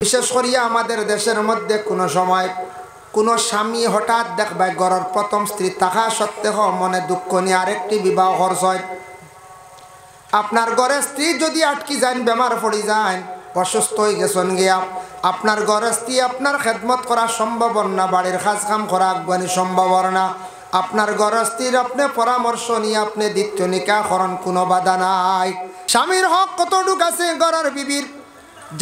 বিশেষ করিয়া আমাদের দেশের মধ্যে কোনো সময় কোনো স্বামী হঠাৎ দেখবা ঘরের প্রথম স্ত্রী থাকা সত্ত্বেও মনে দুঃখ নিয়ে আরেকটি বিবাহ খরচ হয়। আপনার ঘরে স্ত্রী যদি আটকি যান, বেমার পড়ি যান, অসুস্থ হয়ে গেছেন গিয়া, আপনার ঘরে স্ত্রী আপনার খেদমত করা সম্ভব না, বাড়ির কাজ কাম করা আগুয়ানি সম্ভব না। আপনার ঘরে স্ত্রীর আপনি পরামর্শ নিয়ে আপনি দ্বিতীয় নিকাহ করেন, কোনো বাধা নাই। স্বামীর হক কতটুক আছে ঘরের বিবির?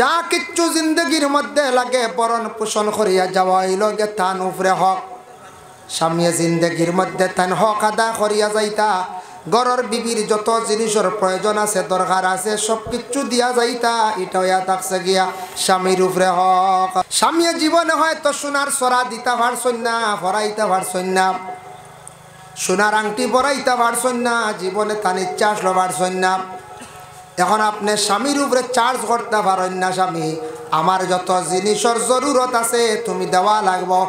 যা কিচ্ছু জিন্দগির মধ্যে লাগে বরণ পোষণ করিয়া যাওয়া হইল গে তান উপরে হক। স্বামী জিন্দগির মধ্যে তান হক আদায় করিয়া যাইতা, ঘরের বিবির যত জিনিসের প্রয়োজন আছে দরকার আছে সব কিছু দিয়া যাইতা, এটা হইয়া থাকছে গিয়া স্বামীর উপরে হক। স্বামী জীবনে হয়তো সোনার সরা দিতে পারছেন না, ভরাইতে পারছেন না, সোনার আংটি পরাইতে পারছেন না, জীবনে তার ইচ্ছা আসলো পারছেন না। এখন আপনি স্বামীর উপরে চার্জ করতে পারেন না, স্বামী আমার যত জিনিসের জরুরত আছে তুমি দেওয়া লাগবো,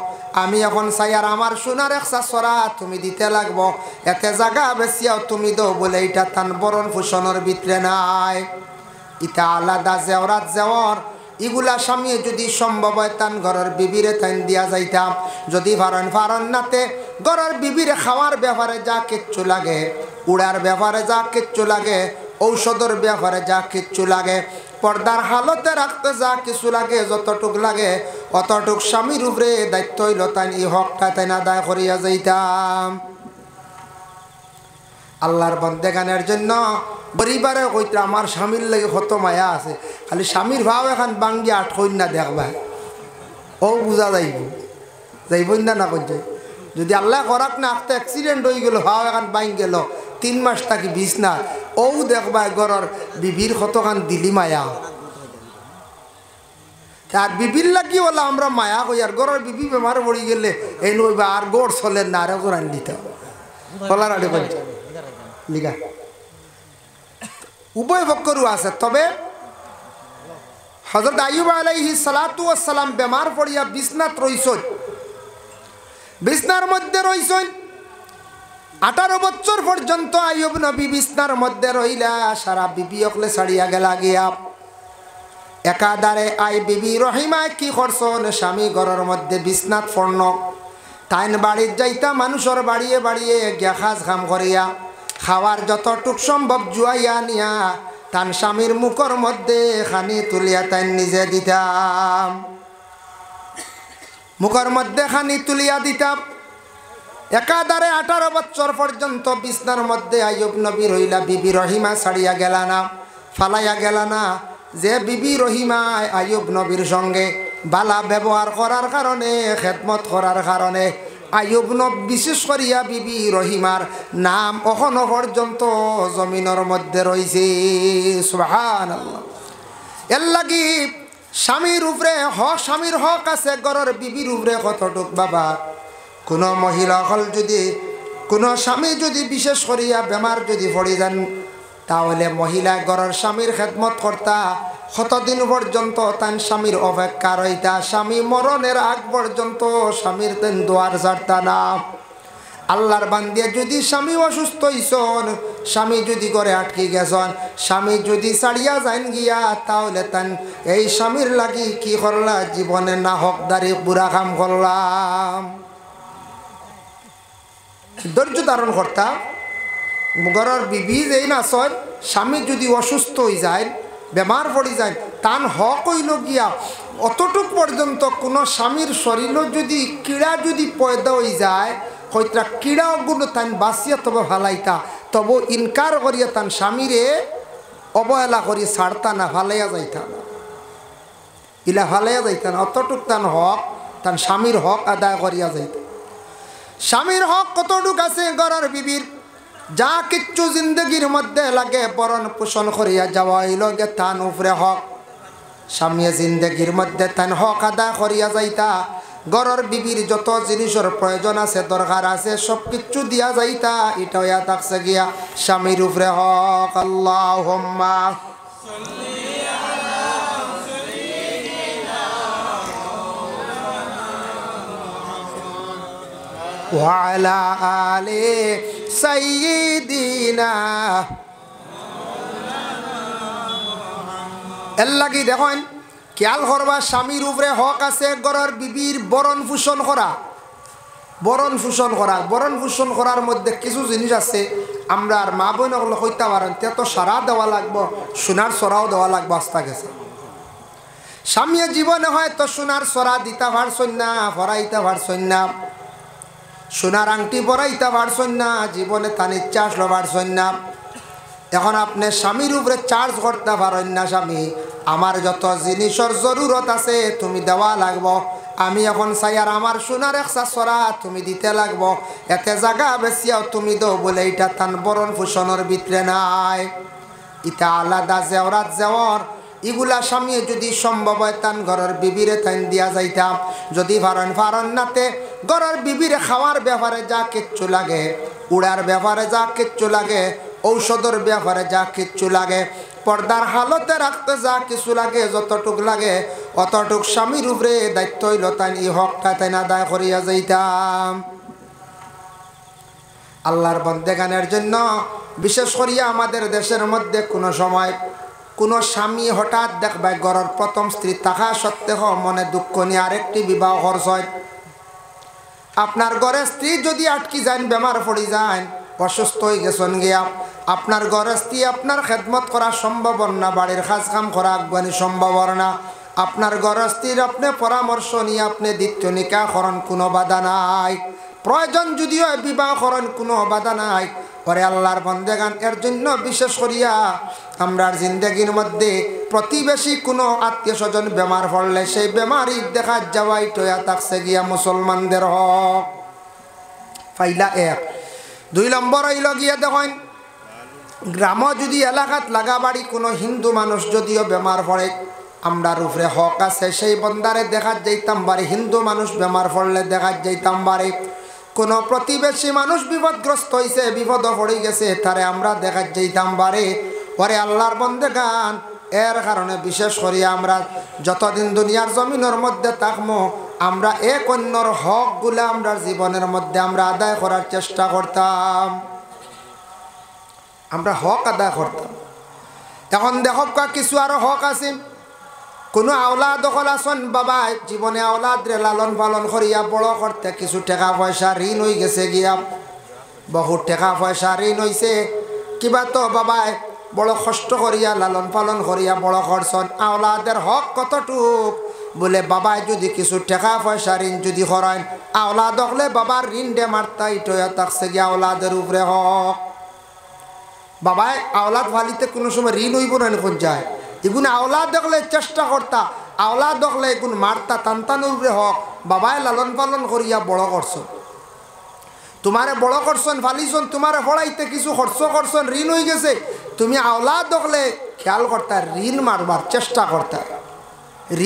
আমি এখন চাই আর আমার সোনার একশা সরা তুমি দিতে লাগবো, এতে জায়গা বেশিয়াও তুমি দাও বলে এটা তান বরণ পোষণের ভিতরে নাই। এটা আলাদা জেওরাত জেওর, এগুলা স্বামী যদি সম্ভব হয় তান ঘরের বিবিরে তাইন দিয়া যাইতাম। যদি পারেন নাতে ঘরের বিবিরে খাওয়ার ব্যাপারে যা কিচ্ছু লাগে, উড়ার ব্যাপারে যা কিচ্ছু লাগে, ঔষধের ব্যাপারে যা কিচ্ছু লাগে, পর্দার হালতে রাখতে যা কিছু লাগে, যতটুক লাগে অতটুক স্বামীর উপরে দায়িত্ব হইল তাই এই হকটা তাই আদায় করিয়া যাইতাম। আল্লাহর বন্দেগানের জন্য পরিবারে কইতে আমার স্বামীর লাগে কত মায়া আছে, খালি স্বামীর ভাব এখন বাঙ্গি আটকইন না দেখবা, ও বুঝা যাইব না কই। যদি আল্লাহ করাক না একটা অ্যাক্সিডেন্ট হয়ে গেল, ভাব এখন বাইন গেল 3 মাস থাকি বিছনা, ও দেখবা ঘরের বিবির কতখান দিলি মায়া। আর বিবির লাগি বলে আমরা মায়া কই, আর ঘরের বিবি বেমার পড়ি গেলে এই নইবা আর গোড় চলে না, আরে কোরআন দিতে বলার আগে লিখা উভয় পক্ষরও আছে। তবে হযরত আইয়ুব আলাইহিস সালাতু ওয়াস সালাম বেমার পড়িয়া বিছনাত রইছেন, বিছনার মধ্যে রইছেন 18 বছর পর্যন্ত আইয়ুব নবী বিছনার মধ্যে রইলা, সারা বিবি অকলে ছাড়িয়া গেলা গিয়া। একাধারে আই বিবি রহিমায় কি করছেন, স্বামী ঘরের মধ্যে বিছনাত পড়ন, তাইন বাড়ির যাইতা মানুষের বাড়িয়ে বাড়িয়ে গিয়া খাজ খাম করিয়া খাওয়ার যতটুক সম্ভব জুয়াইয়া নিয়া তান স্বামীর মুখের মধ্যে খানি তুলিয়া তাইন নিজে দিতাম, মুখের মধ্যে খানি তুলিয়া দিতাম। একাধারে 18 বছর পর্যন্ত বিছনার মধ্যে আইয়ুব নবী রইলা, বিবি রহিমা ছাড়িয়া গেলা না, ফালাইয়া গেলা না। যে বিবি রহিমা আইয়ুব নবীর সঙ্গে বালা ব্যবহার করার কারণে, খেদমত করার কারণে আইয়ুব নবী বিশেষ করিয়া বিবি রহিমার নাম এখনো পর্যন্ত জমিনের মধ্যে রয়েছে। সুবহানাল্লাহ। এর লাগি স্বামীর উপরে হক, স্বামীর হক আছে, ঘরের বিবির উপরে কতটুক বাবা। কোনো মহিলা হল যদি, কোনো স্বামী যদি বিশেষ করিয়া বেমার যদি পড়ে যান, তাহলে মহিলা ঘরের স্বামীর খেদমত কর্তা কতদিন পর্যন্ত তান স্বামীর অপেক্ষা রইতা, স্বামী মরণের আগ পর্যন্ত স্বামীর তেন দোয়ার ছাড়তা না। আল্লাহর বান্দিয়া যদি স্বামী অসুস্থ হইছন, স্বামী যদি ঘরে আটকে গেছন, স্বামী যদি ছাড়িয়া যান গিয়া, তাহলে তান এই স্বামীর লাগি কি করলা, জীবনে না হকদারি বুড়া কাম করলাম। ধৈর্য ধারণ করতা। ঘরের বিবি যেই না সয়, স্বামী যদি অসুস্থ হয়ে যায়, বেমার পড়ে যায়, তান হক হইল গিয়া অতটুক পর্যন্ত কোনো স্বামীর শরীরও যদি কীড়া যদি পয়দা হয়ে যায়, হয়তো কীড়াগুলো তান বাঁচিয়া তবে ভালাইতা, তবু ইনকার করিয়া তান স্বামীরে অবহেলা করিয়া ছাড়তা না, ভালাইয়া যাইতা না, ইলা ভালাইয়া যাইতা না। অতটুক তান হক, তান স্বামীর হক আদায় করিয়া যাইতা। স্বামীর হক কতটুক আছে ঘরের বিবির? যা কিচ্ছু জিন্দগির মধ্যে লাগে বরণ পোষণ করিয়া যাওয়া হইল গে তান উপরে হক। স্বামী জিন্দগির মধ্যে তান হক আদায় করিয়া যাইতা, ঘরের বিবির যত জিনিসের প্রয়োজন আছে দরকার আছে সব কিছু দিয়া যাইতা, এটা হইয়া থাকছে গিয়া স্বামীর উপরে হক। আল্লাহুম্মা ওয়া আলা আলি সাইয়্যিদিনা। এর লাগি দেখেন খেয়াল করবা স্বামীর উপরে হক আছে ঘরের বিবির বরণ পোষণ করা। বরণ পোষণ করা, বরণ পোষণ করার মধ্যে কিছু জিনিস আছে আমরা আর মা বোন ওগুলো হইতে পারেন, তে তো সারা দেওয়া লাগবো, সোনার সরাও দেওয়া লাগবো। আস্তা গেছে স্বামী জীবনে হয়তো সোনার সরা দিতে পারছেন না, ভরাইতে পারছেন না, সোনার আংটি পরাইতে পারছেন না, জীবনে তার ইচ্ছা আসলো পারছেন না। এখন আপনি স্বামীর উপরে চার্জ করতে পারেন না, স্বামী আমার যত জিনিসের জরুরত আছে তুমি দেওয়া লাগবো। আমি এখন চাই আর আমার সোনার একশা সরা তুমি দিতে লাগবো, এতে জায়গা বেশিও তুমি দো বলে এটা তান বরণ পোষণের ভিতরে নাই। ইটা আলাদা জেওরাত জেওর এগুলা স্বামী যদি সম্ভব হয় তান ঘরের বিবিরে তাইন দিয়া যাইতাম। যদি ফারন নাতে ঘরের বিবিরে খাওয়ার ব্যাপারে যা কিচ্ছু লাগে, উড়ার ব্যাপারে যা কিচ্ছু লাগে, ঔষধের ব্যাপারে যা কিচ্ছু লাগে, পর্দার হালতে রাখতে যা কিছু লাগে, যতটুক লাগে অতটুক স্বামীর উপরে দায়িত্ব হইল তাই এই হকটা তাই না আদায় করিয়া যাইতাম। আল্লাহর বন্দেগানের জন্য বিশেষ করিয়া আমাদের দেশের মধ্যে কোনো সময় কোনো স্বামী হঠাৎ দেখবে ঘরের প্রথম স্ত্রী থাকা সত্ত্বেও মনে দুঃখ নিয়ে আরেকটি বিবাহ খরচ হয়। আপনার ঘরে স্ত্রী যদি আটকি যান, বেমার পড়ি যান, অসুস্থ হয়ে গেছেন গিয়া, আপনার ঘরে স্ত্রী আপনার খেদমত করা সম্ভব না, বাড়ির কাজ কাম করা আগুয়ানি সম্ভব না, আপনার ঘরে স্ত্রীর আপনি পরামর্শ নিয়ে আপনি দ্বিতীয় নিকাহ করেন, কোনো বাধা নাই। প্রয়োজন যদিও বিবাহ করেন, কোনো বাধা নাই। পরে আল্লাহর বন্দেগান এর জন্য বিশেষ করিয়া আমরার জিন্দগির মধ্যে প্রতিবেশী কোনো আত্মীয় স্বজন বেমার পড়লে সেই বেমারি দেখা যাওয়াই টয়া থাকছে গিয়া মুসলমানদের হক। ফাইলা এক। 2 নম্বর হইল গিয়া দেখেন গ্রাম যদি এলাকাত লাগা বাড়ি কোনো হিন্দু মানুষ যদিও বেমার পড়ে, আমরার উপরে হক আছে সেই বন্দারে দেখা যাইতাম বাড়ি। হিন্দু মানুষ বেমার পড়লে দেখা যাইতাম বাড়ি। কোনো প্রতিবেশী মানুষ বিপদগ্রস্ত হয়েছে, বিপদ পড়ে গেছে, তারে আমরা দেখা যাইতাম বাড়ি। পরে আল্লাহর বন্দেগান এর কারণে বিশেষ করিয়া আমরা যতদিন দুনিয়ার জমিনের মধ্যে থাকবো আমরা এক অন্যর হকগুলো আমরা জীবনের মধ্যে আমরা আদায় করার চেষ্টা করতাম, আমরা হক আদায় করতাম। এখন দেখো কিছু আরো হক আছে। কোনো আওলাদ দখল আসন বাবা জীবনে আওলাদ রে লালন পালন করিয়া বড় করতে কিছু টাকা পয়সা ঋণ হয়ে গেছে গিয়া, বহুত টাকা পয়সা ঋণ হয়েছে, কিবা তো বাবাই বড় কষ্ট করিয়া লালন পালন করিয়া বড় করছন। আওলাদের হক কতটুক বলে বাবাই যদি কিছু টাকা পয়সা ঋণ যদি করেন, আওলাদ হলে বাবার ঋণ দে মারতা ইটয়া থাকছে গিয়া আওলাদের উপরে হক। বাবাই আওলাদ ফালিতে কোনো সময় ঋণ হইব না কোন যায়, এগুলো আওলাদ দেখলে চেষ্টা করতা, আওলাদ দেখলে এগুন মারতা, তান্তানোর উপরে হক। বাবাই লালন পালন করিয়া বড় করছো, তোমারে বড় করছেন ফালিছন, তোমারে পড়াইতে কিছু খরচ করছেন, ঋণ হয়ে গেছে, তুমি আওলাদ দেখলে খেয়াল করতা, ঋণ মারবার চেষ্টা করতা।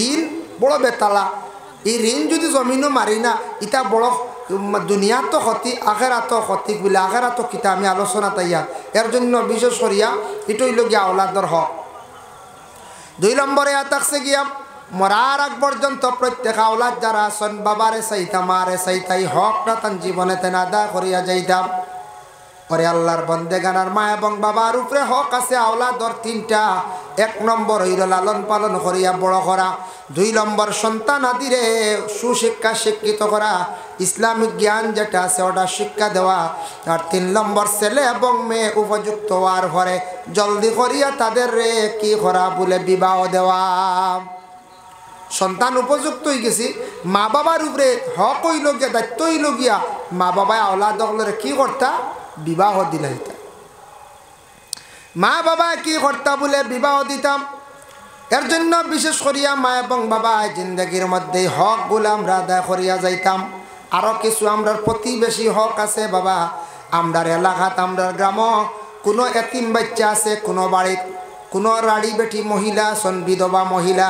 ঋণ বড় বেতালা, এই ঋণ যদি জমিনও মারি না ইটা বড় দুনিয়া তো ক্ষতি, আখেরা তো ক্ষতি বলে আখেরা তো কিতা আমি আলোচনা তাইয়া। এর জন্য বিশেষ করিয়া এটাই লগিয়া আওলাদর হক। 2 নম্বরে থাকছে গিয়া মরার আগ পর্যন্ত প্রত্যেক আওলাদ যারা আছেন বাবারে চাইতা মারে চাইতাই হকটা তান জীবনে তেন আদায় করিয়া যাইতাম। পরে আল্লাহর বন্দেগানার মা এবং বাবার উপরে হক আছে আওলাদর 3টা। 1 নম্বর হইল লালন পালন করিয়া বড় করা, 2 নম্বর সন্তান আদিরে সুশিক্ষা শিক্ষিত করা, ইসলামিক জ্ঞান যেটা আছে ওটা শিক্ষা দেওয়া, আর 3 নম্বর ছেলে এবং মেয়ে উপযুক্ত হওয়ার পরে জলদি করিয়া তাদের রে কি করা বলে বিবাহ দেওয়া। সন্তান উপযুক্ত হয়ে গেছি, মা বাবার উপরে হক হইল গিয়া দায়িত্ব হইল গিয়া মা বাবায় আওলাদ হলে কি করতা, বিবাহ দিলাইতা। মা বাবা কি করতা বলে বিবাহ দিতাম। এর জন্য বিশেষ করিয়া মা এবং বাবা জিন্দগির মধ্যে হকগুলো আমরা আদায় করিয়া যাইতাম। আরও কিছু আমরার প্রতিবেশী হক আছে বাবা, আমরার এলাকাত আমরার গ্রাম কোনো এতিম বাচ্চা আছে, কোনো বাড়িত কোনো রাড়ি বেটি মহিলা আছেন, বিধবা মহিলা,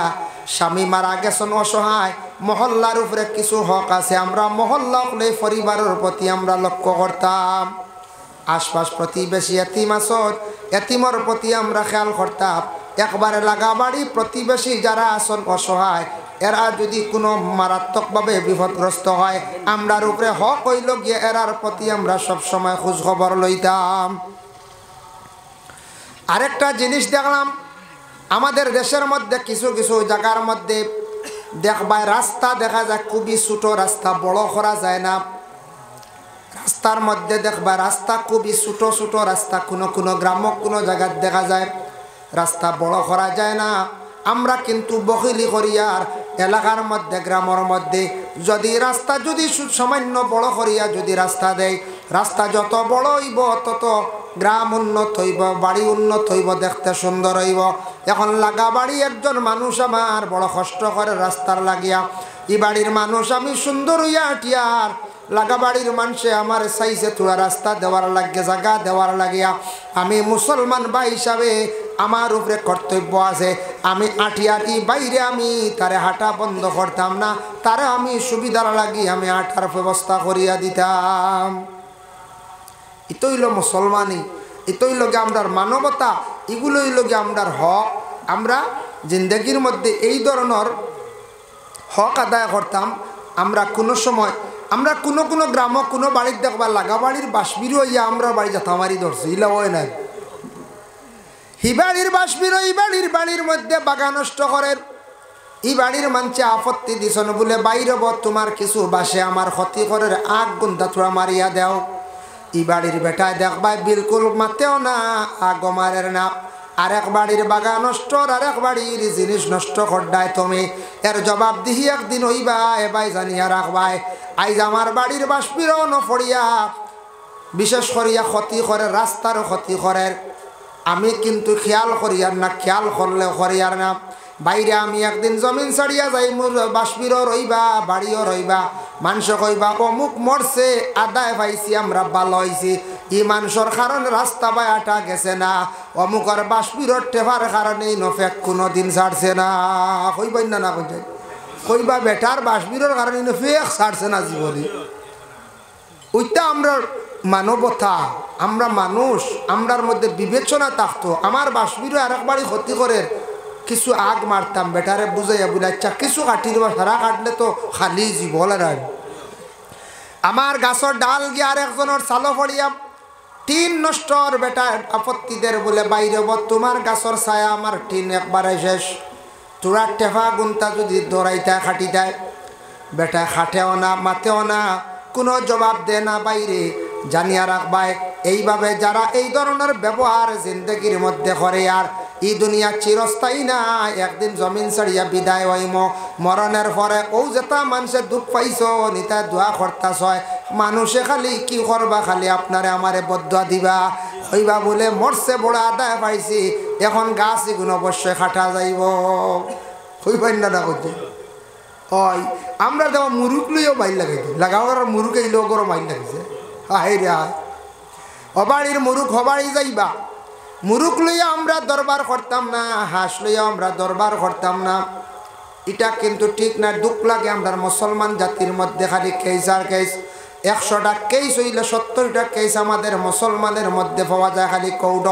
স্বামী মারা গেছেন অসহায়, মহল্লার উপরে কিছু হক আছে। আমরা মহল্লা হলে পরিবারের প্রতি আমরা লক্ষ্য করতাম। আশপাশ প্রতিবেশী এতিম আসন, এতিমর প্রতি আমরা খেয়াল করতাম। একবারে লাগা বাড়ি প্রতিবেশী যারা আসন অসহায়, এরা যদি কোনো মারাত্মকভাবে বিপদগ্রস্ত হয় আমরার উপরে হক হইল গিয়ে এরার প্রতি আমরা সবসময় খোঁজ খবর লইতাম। আরেকটা জিনিস দেখলাম আমাদের দেশের মধ্যে কিছু কিছু জায়গার মধ্যে দেখবাই রাস্তা দেখা যায় খুবই ছোট রাস্তা, বড় করা যায় না। রাস্তার মধ্যে দেখবা রাস্তা খুবই ছোট ছোট রাস্তা, কোনো গ্রাম কোনো জায়গায় দেখা যায় রাস্তা বড় করা যায় না। আমরা কিন্তু বখিলি করিয়ার এলাকার মধ্যে গ্রামের মধ্যে যদি রাস্তা যদি সামান্য বড় করিয়া যদি রাস্তা দেয়, রাস্তা যত বড় হইব তত গ্রাম উন্নত হইব, বাড়ি উন্নত হইব, দেখতে সুন্দর হইব। এখন লাগা বাড়ি একজন মানুষ আমার বড় কষ্ট করে রাস্তার লাগিয়া, এই বাড়ির মানুষ আমি সুন্দর হইয়া আটিয়ার লাগা বাড়ির মানুষে আমার চাইছে তোরা রাস্তা দেওয়ার লাগে, জায়গা দেওয়ার লাগিয়া আমি মুসলমান ভাই হিসাবে আমার উপরে কর্তব্য আছে। আমি আটিয়ার ই বাইরে আমি তারে হাঁটা বন্ধ করতাম না, তারে আমি সুবিধার লাগি আমি হাঁটার ব্যবস্থা করিয়া দিতাম। এতই হইল মুসলমানি, এতই লগে আমরার মানবতা, এগুলোই লগে আমরার হক। আমরা জিন্দগির মধ্যে এই ধরনের হক আদায় করতাম। আমরা কোনো সময় আমরা কোনো গ্রাম কোনো বাড়ির দেখবা লাগা বাড়ির বাসবির হইয়া আমরা বাড়ি যাতামারি ধরছি, ইলা হয় নাই। হি বাড়ির বাসবির ই বাড়ির মধ্যে বাগান নষ্ট করেন, ই বাড়ির মানছে আপত্তি দিছন বলে বাইরে তোমার কিছু বাসে আমার ক্ষতি করের আগ গুন্দা তোরা মারিয়া দেও। ই বাড়ির বেটায় দেখবা বিলকুল মাতেও না, আগ মারের না। আরেক বাড়ির বাগান নষ্ট, আরেক বাড়ির জিনিস নষ্ট করডায় তুমি এর জবাব দিহি একদিন হইবা এবাই জানিয়া রাখবাই। আইজ আমার বাড়ির বাসপিরও নফড়িয়া বিশেষ করিয়া ক্ষতি করে, রাস্তার ক্ষতি করে। আমি কিন্তু খেয়াল করিয়ার না, খেয়াল করলে করিয়ার না। বাইরে আমি একদিন জমিন ছাড়িয়া যাই, মোর বাসপিরও রইবা, বাড়িও রইবা। মানুষ কইবা অমুক মরছে, আদায় পাইছি আমরা, ভালো হয়েছি। ই মানুষের কারণে রাস্তা বায়াটা গেছে না, অমুকর বাসপিরর টেফার কারণে নফেক কোনো দিন ছাড়ছে না। কইবাই না না কইতে কইবা বেটার বাসপিরর কারণে নফেক ছাড়ছে না জীবনে। ওইটা আমরা মানবতা, আমরা মানুষ, আমরার মধ্যে বিবেচনা থাকতো। আমার বাসপিরও আরেক বাড়ি ক্ষতি করে কিছু আগ মারতাম, বেটারে বুঝাইয়া বলে আচ্ছা কিছু কাটি দেবা, সারা কাটলে তো খালি জীবন। আর আমার গাছর ডাল গিয়ে আর একজনের চালো পড়িয়া টিন নষ্টর বেটা আপত্তিদের বলে বাইরে তোমার গাছর ছায়া আমার টিন একবারে শেষ। তোরা টেফা গুন্তা যদি দৌড়াইতে খাটি দেয়, বেটা খাটেও না, মাতেও না, কোনো জবাব দেয় না বাইরে। জানিয়া রাখবাই এইভাবে যারা এই ধরনের ব্যবহার জিন্দগির মধ্যে করে আর এই দুনিয়া চিরস্থায়ী না, একদিন জমিন ছাড়িয়া বিদায় হইম। মরণের পরে ও যেটা মানুষের দুঃখ পাইছ নিতা দোয়া করতাছ, মানুষে খালি কি করবা, খালি আপনারে আমারে বদুয়া দিবা, হইবা বলে মরছে বড় আদায় পাইছি, এখন গাছ এগুলো অবশ্যই খাটা যাইব। হইবাই না না করছে হয় আমরা দেওয়া মুরুখ লইও মাইল লাগাইছি, লাগাবার মুরুখ এই লোকেরও মাইল লাগিছে। হাই রে হাই, অবাড়ির মুরুখ হবাড়ি যাইবা, মুরুখ লইয়া আমরা দরবার করতাম না, হাঁস লইয়া আমরা দরবার করতাম না। এটা কিন্তু ঠিক না। দুঃখ লাগে আমরা মুসলমান জাতির মধ্যে খালি কেস আর কেস। 100টা কেস হইলে 70টা কেস আমাদের মুসলমানের মধ্যে পাওয়া যায় খালি কৌড।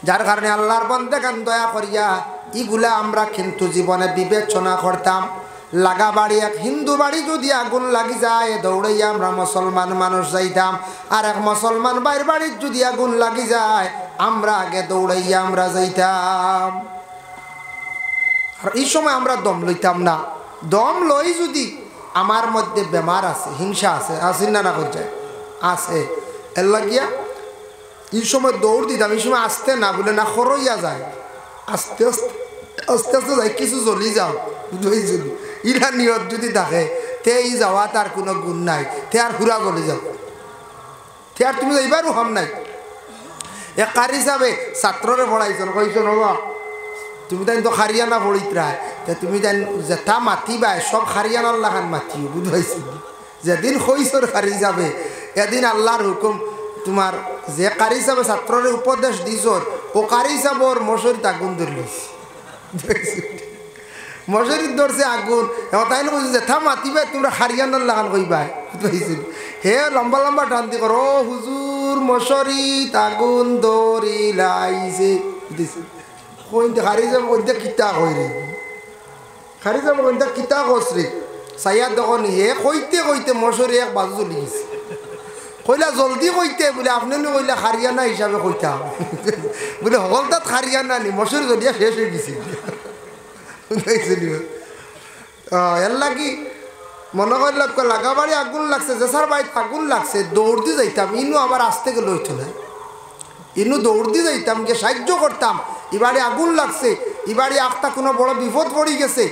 যার কারণে আল্লাহর বন্দেগান দয়া করিয়া এগুলা আমরা কিন্তু জীবনে বিবেচনা করতাম। লাগা বাড়ি এক হিন্দু বাড়ি যদি আগুন লাগি যায় দৌড়াইয়া আমরা মুসলমান মানুষ যাইতাম, আর এক মুসলমান বাইর বাড়ির যদি আগুন লাগি যায় আমরা আগে দৌড়াইয়া আমরা যাইতাম। আর এই সময় আমরা দম লইতাম না। দম লই যদি আমার মধ্যে বেমার আছে, হিংসা আছে, আসি না না করছে আছে, এর লাগিয়া এই সময় দৌড় দিতাম। এই সময় আসতে না বলে না খরইয়া যায়, আস্তে আস্তে আস্তে আস্তে যাই কিছু জ্বলি যাও। বুঝলি ইরা নিয়ত যদি থাকে তে ই যাওয়া তার কোনো গুণ নাই, তে আর ঘুরা জ্বলি যাও, তে আর তুমি যাইবারও হম নাই। এ কারি হিসাবে ছাত্ররে পড়াইছেন, কইছেন বাবা তুমি তাই তো হারিয়ানা পড়িত রায়, তে তুমি তাই যেটা মাতিবাই সব হারিয়ানার লাগান মাতিও। বুঝাইছি যেদিন কইসর কারি যাবে এদিন আল্লাহর হুকুম তোমার যে কারি হিসাবে ছাত্ররে উপদেশ দিছ ও কারি হিসাবর মশারিতে আগুন ধরলিস, মশারির ধরছে আগুন। এবার তাই না বলছি যেথা মাতিবে তোমরা হারিয়ানার লাগান কইবাই। বুঝতে হে লম্বা লম্বা টান্তি কর, ও হুজুর মশারিত আগুন ধরিলাইছে। কইতে হারি যাব কইতে কিতা কই রে, হারি যাব কইতে কিতা কস রে, সাইয়া দেখুন হে কইতে কইতে মশারি এক বাজু চলে গেছে। কইলা জলদি কইতে বলে আপনি কইলা হারিয়ানা হিসাবে কইতাম বলে হলদাত হারিয়ানা নি মসুর গলিয়া শেষ হয়ে গেছি এর লাগি মনে করল লাগাবাড়ি আগুন লাগছে যে স্যার বাড়িতে আগুন লাগছে দৌড় দিয়ে যাইতাম ইনু আবার আসতে গেলে হইতো না ইনু দৌড় দিয়ে যাইতাম গিয়ে সাহায্য করতাম এবারে আগুন লাগছে এবারে আখটা কোনো বড় বিপদ পড়ে গেছে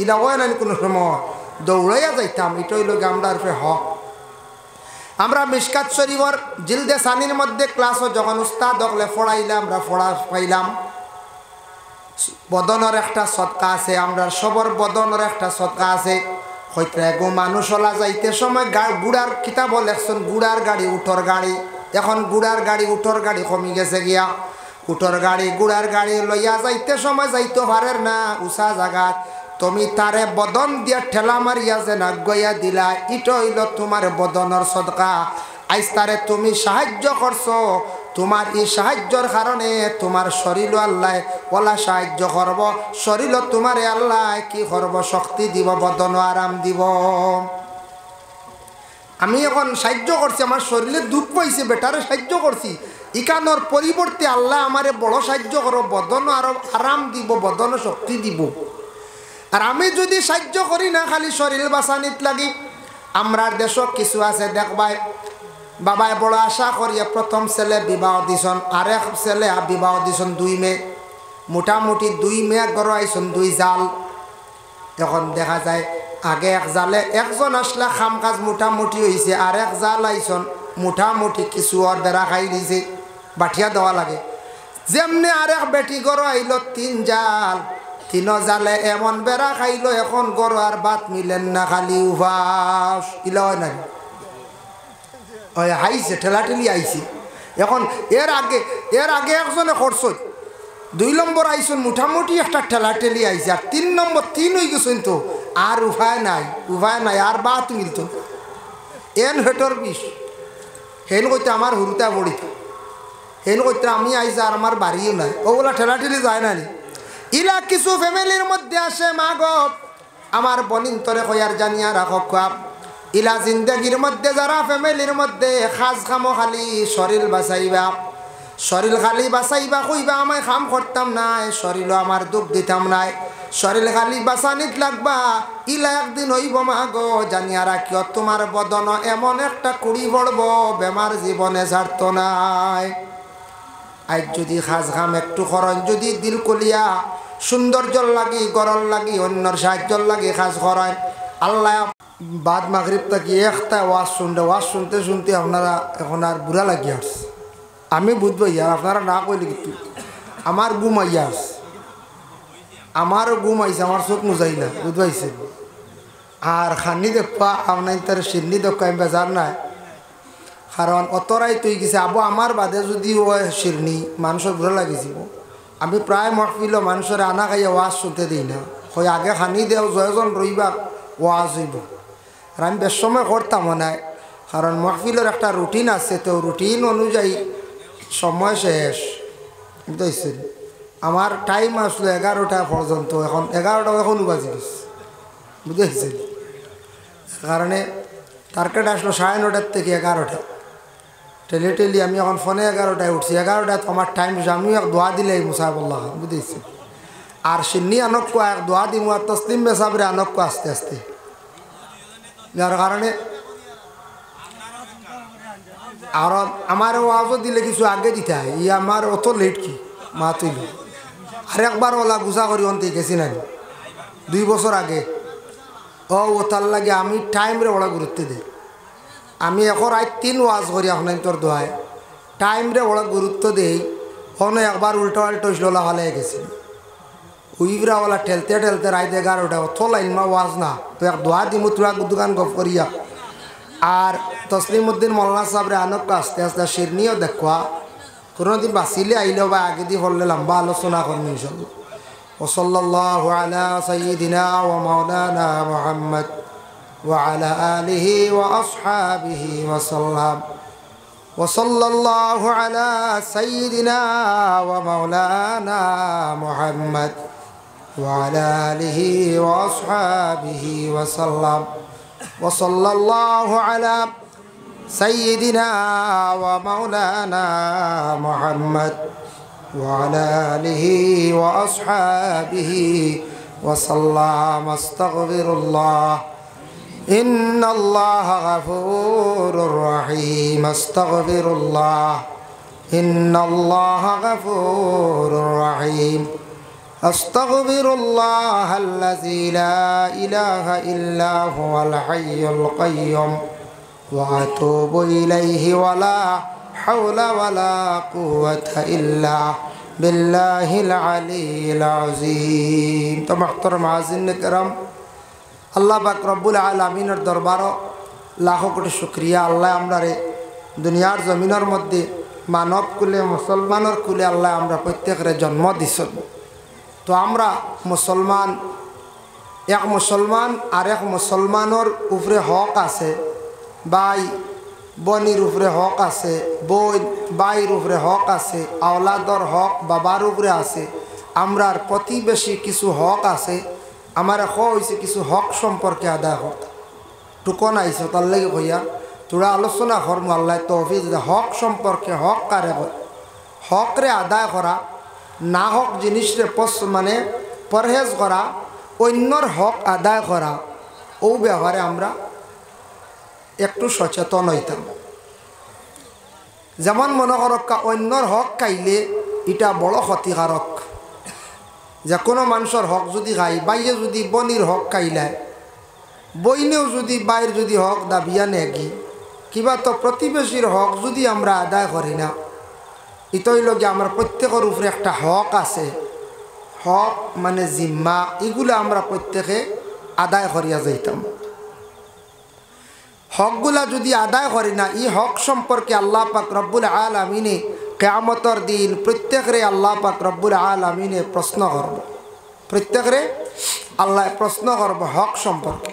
ইলা হয় না কোনো সময় দৌড়াইয়া যাইতাম এটা হইল আমরা হক আমরা মিশকাত শরীফর জিলদে সানির মধ্যে ক্লাসও যখন উস্তাদ হকলে পড়াইলাম আমরা পড়া পাইলাম বদনের একটা সৎকা আছে আমরা সবর বদনের একটা সৎকা আছে হয়তো এগো মানুষ ওলা যাইতে সময় গুড়ার কিতাব লেখছেন গুড়ার গাড়ি উঠোর গাড়ি এখন গুড়ার গাড়ি উঠোর গাড়ি কমে গেছে গিয়া উঠোর গাড়ি গুড়ার গাড়ি লইয়া যাইতে সময় যাইতে পারের না উষা জায়গাত তুমি তারে বদন দিয়া ঠেলা মারিয়া যে না গইয়া দিলা ইটো হইল তোমার বদনের সদকা আইজ তারে তুমি সাহায্য করছো তোমার এই সাহায্যর কারণে তোমার শরীর আল্লাহ ওলা সাহায্য করব শরীর তোমার আল্লাহ কি করব শক্তি দিব বদন আরাম দিব আমি এখন সাহায্য করছি আমার শরীরে দুঃখ পাইছে বেটারে সাহায্য করছি ইকানোর পরিবর্তে আল্লাহ আমারে বড় সাহায্য করো বদন আরো আরাম দিব বদন শক্তি দিব আর আমি যদি সাহায্য করি না খালি শরীর বাঁচানিত লাগি আমরার দেশ কিছু আছে দেখবাই বাবায় বড় আশা করিয়া প্রথম ছেলে বিবাহ দিছন আরেক ছেলে বিবাহ দিছন 2 মেয়ে মোটামুটি 2 মেয়ে গড় আইসন 2 জাল এখন দেখা যায় আগে এক জালে একজন আসলে খাম কাজ মোটামুটি হয়েছে আর এক জাল আইসন মোটামুটি কিছু আর বেড়া খাই দিছে বাঠিয়া দেওয়া লাগে যেমনি আরেক বেটি গড় আইল 3 জাল 3 জালে এমন বেড়া খাইল এখন গড় আর বাত মিলেন না খালি উভাস ইলা হয় না আইছে ঠেলাঠেলি আইছে এখন এর আগে একজনে করছ 2 নম্বর আইসন মোটামুটি একটা ঠেলাঠেলি আইছে আর 3 নম্বর 3 হয়ে গেছেন তো আর উপায় নাই আর বাত মিলত এন হেটর বিষ হেন কইতে আমার হুরুতা বড়িত হেন কইতে আমি আইসা আর আমার বাড়িও নাই ওগুলা ঠেলাঠেলি যায় না ইলা কিছু ফ্যামিলির মধ্যে আসে মা গো আমার বনিন তরে কয়ার জানিয়া রাখো খাপ ইলা জিন্দগির মধ্যে যারা ফ্যামিলির মধ্যে খাস খামো খালি শরীর বাঁচাইবা শরীর খালি বাঁচাইবা কইবা আমায় খাম করতাম নাই শরীরও আমার দুঃখ দিতাম নাই শরীর খালি বাঁচানিত লাগবা ইলা একদিন হইব মা গো জানিয়া রাখিও তোমার বদন এমন একটা কুড়ি পড়ব বেমার জীবনে ছাড়তো নাই আজ যদি খাস খাম একটু খরচ যদি দিল কলিয়া সৌন্দর্যর লাগি গরল লাগি অন্যর সাহায্যর লাগি খাস খরচ আল্লাহ বাদ মাগরিব থাকি একটা ওয়াজ শুনতে শুনতে আপনারা এখন আর বুড়া লাগিয়ে আসছে আমি বুঝবো ইয়ার আপনারা না কইলে কিন্তু আমার ঘুম আইয়া আসছে আমারও ঘুম আইছে আমার চোখ মুজাই না বুঝবাইছে আর খানি দেখবা আপনার তার সিন্নি দেখা আমি বেজার নাই কারণ অতরাই তুই গেছে আবু আমার বাদে যদি ওই শিরনি মানুষের বুড়া লাগিয়েছিল আমি প্রায় মহফিল মানুষের আনা খাইয়া ওয়াজ শুনতে দিই না হয় আগে খানি দেও জয়জন রইবা ওয়াজ হইব আর আমি বেশ সময় করতাম না কারণ মহফিলের একটা রুটিন আছে তো রুটিন অনুযায়ী সময় শেষ বুঝতেছেন আমার টাইম আসলো 11টা পর্যন্ত এখন 11টা এখন বাজে গেছে বুঝতেছেন কারণে টার্গেট আসলো 9:30 থেকে 11টা টেলি আমি এখন ফোনে 11টায় উঠছি 11টায় আমার টাইম আমি এক দোয়া দিলে মুসাফল্লাহ বুঝতেছেন আর সিন্নি আনক্য এক দোয়া দিম আর তসলিম বেসাবরে আনক্য আস্তে আস্তে যার কারণে আর আমার ওয়াজও দিলে কিছু আগে দিতে হয় ই আমার অত লেট কি মা তুইল আর একবার ওলা গুছা করি অন্তে গেছি না 2 বছর আগে ও তার লাগে আমি টাইমরে ওলা গুরুত্ব দিই আমি এখন আজ 3 ওয়াজ করি আপনার তোর দোয়ায় টাইমরে ওলা গুরুত্ব দেই কোনো একবার উল্টো লোলা হলে গেছি উইবরা ওলা ঠেলতে রাইতে 11টা অত লাইন মা ওয়াজ না তো এক দোয়া দিমু তোরা দোকান গপ করিয়া আর তসলিমউদ্দিন মোল্লা সাহেবরে আনক আস্তে আস্তে শিরনিও দেখবা কোনোদিন বাঁচিলে আইলেও বা আগে দিয়ে পড়লে লম্বা আলোচনা করবো ইনশাল্লাহ ওসল্লাল্লাহু আলা সাইয়্যিদিনা ওয়া মাওলানা মুহাম্মদ ওয়া আলা আলিহি ওয়া আসহাবিহি ওয়া সাল্লাম ওসল্লাল্লাহু আলা সাইয়্যিদিনা ওয়া মাওলানা মুহাম্মদ ওয়া আলা আলিহি ওয়া আসহাবিহি ওয়া সাল্লাম وصلى الله على سيدنا ومولانا محمد وعلى آله وأصحابه وسلم استغفر الله إن الله غفور رحيم استغفر الله إن الله غفور رحيم أستغفر الله الذي لا إله إلا هو الحي القيوم وأتوب إليه ولا حول ولا قوة إلا بالله العلي العظيم। तो محترم हाज़िरीन करम, अल्लाह पाक रब्बुल आलमीनेर दरबार लाखो कोटी शुक्रिया। अल्लाह आमरारे दुनियार जमीनर मध्य मानव कुले मुसलमानर कुले अल्लाह आमरा प्रत्येकेर जन्म दिछेन। तो आमरा मुसलमान, एक मुसलमान और एक मुसलमानर उपरे हक आछे, भाई बनिर उपरे हक आछे, बोन भाईर उपरे हक आछे, औलादर हक बाबार उपरे आछे, आमरार प्रतिबेशी किछु हक आछे। आमार हईছে किछु हक सम्पर्के आदाय करते टुकन आइছে तार लगे भैया थोड़ा आलोचना करम। आल्लाह तौफिक दे हक सम्पर्के हक कारे हक रे आदाय करा ना हक जिनिस रे माने परहेज करा अन्यर हक आदाय करा ओ ब्यापारे आमरा एकटू सचेतन हইতাম। जेमन मने करक अन्यर हक खाइले इटा बड़ क्षतिकारक। যে কোনো মানুষের হক যদি খাই, বাইয়ে যদি বনির হক খাইলায়, বইনেও যদি বাইর যদি হক দাবিয়া নেগি কিবা, তো প্রতিবেশীর হক যদি আমরা আদায় করি না, ইতই লগে আমার প্রত্যেকের উপরে একটা হক আছে। হক মানে জিম্মা, এগুলো আমরা প্রত্যেকে আদায় করিয়া যাইতাম। হকগুলা যদি আদায় করি না, এই হক সম্পর্কে আল্লাহ পাক রব্বুল আলামিনে কিয়ামতের দিন প্রত্যেকরে আল্লাহ পাক রব্বুল আলামিনে প্রশ্ন করব। প্রত্যেকরে আল্লাহ প্রশ্ন করব হক সম্পর্কে।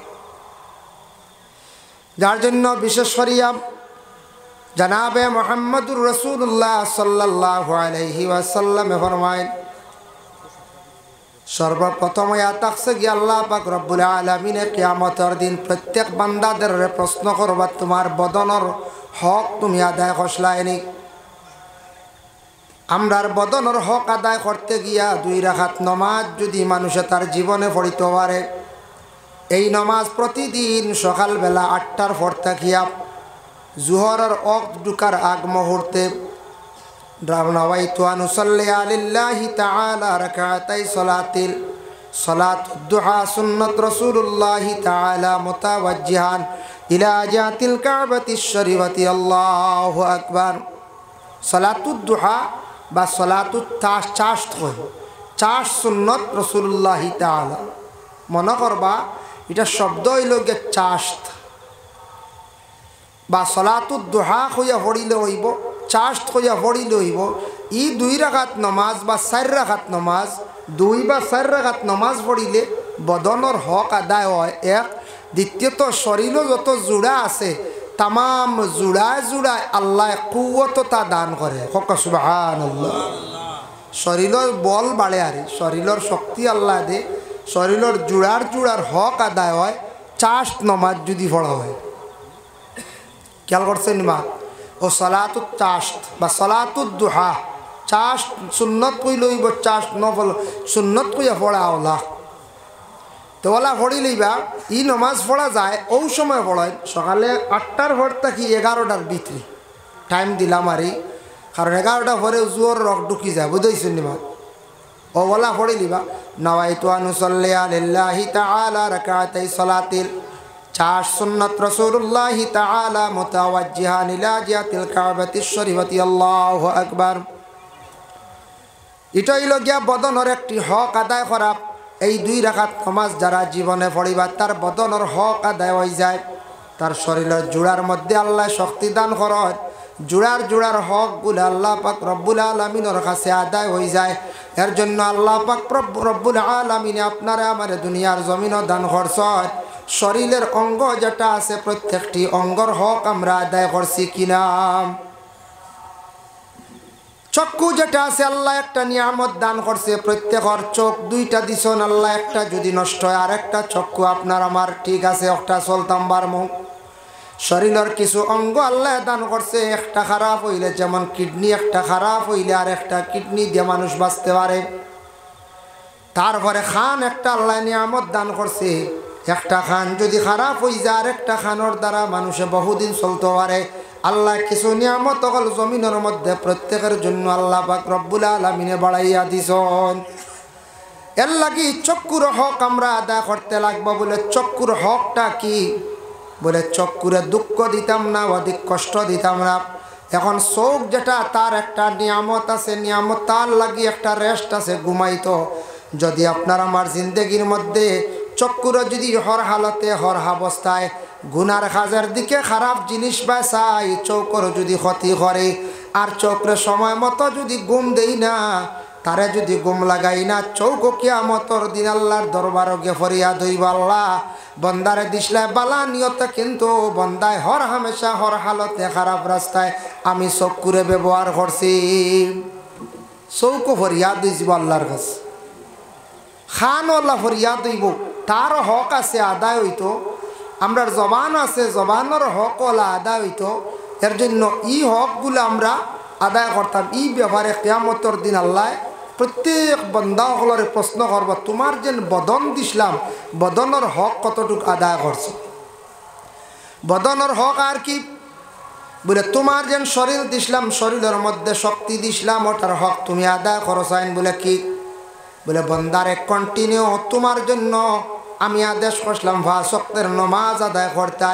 যার জন্য বিশেষ করিয়া জনাবে মুহাম্মদুর রাসূলুল্লাহ সাল্লাল্লাহু আলাইহি ওয়াসাল্লাম ফরমায়েন, সর্বপ্রথম আয়াত আছে কি আল্লাহ পাক রব্বুল আলামিনে কিয়ামতের দিন প্রত্যেক বান্দাদের প্রশ্ন করবা তোমার বদনের হক তুমি আদায় করছলাইনি। আমরার বদনের হক আদায় করতে গিয়া 2 রাকাত নামাজ যদি মানুষে তার জীবনে পড়িতে পারে, এই নামাজ প্রতিদিন সকালবেলা 8টার পর থাকিয়া জোহরের ওয়াক্ত ঢুকার আগ মুহূর্তে নাওয়াইতু আন উসাল্লি আলিল্লাহি তাআলা রাকাতাই সালাতুদ দুহা সুন্নাত রাসূলুল্লাহি তাআলা মুতাওয়াজ্জিহান ইলা জাতিল কাবাতিশ শরীফাতি আল্লাহু আকবার। সালাতুদ দুহা বা সলাতুত চাষ্ট কয়, চাষ সুন্নত রসুল্লাহি তাআলা। মনে করবা এটা শব্দ হইল গে চাষ্ট বা সলাতুত দুহা হইয়া পড়িলে হইব, চাষ্ট হইয়া পড়িলে হইব। ই 2 রাকাত নমাজ বা 4 রাকাত নমাজ, 2 বা 4 রাকাত নমাজ পড়িলে বদনের হক আদায় হয়। এক, দ্বিতীয়ত শরীরও যত জোড়া আছে तमाम जुड़ाए जुड़ाए अल्लाह कुव्वतता दान करे। सुबहानाल्लाह। शरीर बल बाड़े आरे, शरीर शक्ति अल्लाह दे, शरीर जुड़ार जुड़ार हक आदाय है चाष्ट नमाज जुदी पढ़ा है। ख्याल करছেন মা? ও সালাতুত চাষ্ট বা সালাতুদ দুহা, চাষ্ট সুন্নত কই লইব, চাষ্ট নফল সুন্নত কইয়া পড়া আল্লাহ তো ওলা পড়ি লইবা। ই নমাজ পড়া যায় ও সময় পড়ায় সকালে 8টার পর থাকি 11টার ভিতরে টাইম দিলাম আরই, কারণ 11টা পরে জোর রক ঢুকি যায়, বুঝাইছেন নি মা? ও ওলা পড়ি লিবা নাওয়াইতু আন উসাল্লি আলিল্লাহি তাআলা রাকাতাই সালাতিল চার সুন্নাত রাসূলুল্লাহি তাআলা মুতাওয়াজ্জিহান ইলা জিয়াতিল কাবাতিশ শরীফাতি আল্লাহু আকবার। এটাই লগিয়া বদনের একটি হক আদায় করা। এই 2 রাকাত নামাজ যারা জীবনে পড়িবা তার বদনের হক আদায় হয়ে যায়, তার শরীরের জোড়ার মধ্যে আল্লাহ শক্তি দান করেন। জোড়ার জোড়ার হকগুলো আল্লাহ পাক রব্বুল আলামিনের কাছে আদায় হয়ে যায়। এর জন্য আল্লাহ পাক রব্বুল আলামিন আপনারে আমারে দুনিয়ার জমিনও দান করছেন। শরীরের অঙ্গ যেটা আছে প্রত্যেকটি অঙ্গর হক আমরা আদায় করছি কিনা? চক্ষু যেটা আছে আল্লাহ একটা নিয়ামত দান করছে, প্রত্যেকের চোখ 2টা দিছেন আল্লাহ, একটা যদি নষ্ট হয় আরেকটা চক্ষু আপনার আমার ঠিক আছে, একটা চলতাম বার মুখ শরীরের কিছু অঙ্গ আল্লাহ দান করছে, একটা খারাপ হইলে যেমন কিডনি, একটা খারাপ হইলে আর একটা কিডনি দিয়ে মানুষ বাঁচতে পারে। তারপরে খান একটা আল্লাহ নিয়ামত দান করছে, একটা খান যদি খারাপ হয়ে যায় আর একটা খানোর দ্বারা মানুষে বহুদিন চলতে পারে। আল্লাহ কিছু নিয়ামত হল জমিনের মধ্যে প্রত্যেকের জন্য আল্লাহ পাক রব্বুল আলামিনে বাড়াইয়া দিছেন। এর লাগি চক্ষুর হক আমরা আদায় করতে লাগবো। বলে চক্ষুর হকটা কি? বলে চক্ষুরে দুঃখ দিতাম না, অধিক কষ্ট দিতাম না। এখন চোখ যেটা, তার একটা নিয়ামত আছে, নিয়ামত তার লাগি একটা রেস্ট আছে, ঘুমাইতো। যদি আপনার আমার জিন্দগির মধ্যে চক্ষুরে যদি হর হালতে হর অবস্থায় গুনার কাজের দিকে খারাপ জিনিস বা চাই, চৌকর যদি ক্ষতি করে আর চোখরে সময় মতো যদি ঘুম দেই না, তারে যদি ঘুম লাগাই না, চৌক কিয়ামতর দিন আল্লাহর দরবার গে ফরিয়াদ হইব, আল্লাহ বন্দারে দিসলে বালা নিয়তে, কিন্তু বন্দায় হর হামেশা হর হালতে খারাপ রাস্তায় আমি চক্ষুরে ব্যবহার করছি। চৌক ফরিয়াদ হইব আল্লাহর কাছে, খানওয়ালা ফরিয়াদ হইব, তার হক আছে আদায় হইতো। আমরার জবান আছে, জবানের হক ওলা আদায় হইতো। এর জন্য ই হকগুলো আমরা আদায় করতাম। ই ব্যাপারে কিয়ামতের দিন আল্লাহ প্রত্যেক বন্দাসকলরে প্রশ্ন করব, তোমার যেন বদন দিছিলাম, বদনের হক কতটুকু আদায় করছো? বদনের হক আর কি? বলে তোমার যেন শরীর দিছিলাম, শরীরের মধ্যে শক্তি দিছিলাম, ওটার হক তুমি আদায় করছো। আইন বলে কি? বলে বন্দারে কন্টিনিউ তোমার জন্য আমি আদেশ করলাম 5 ওয়াক্তের নমাজ আদায় করতে।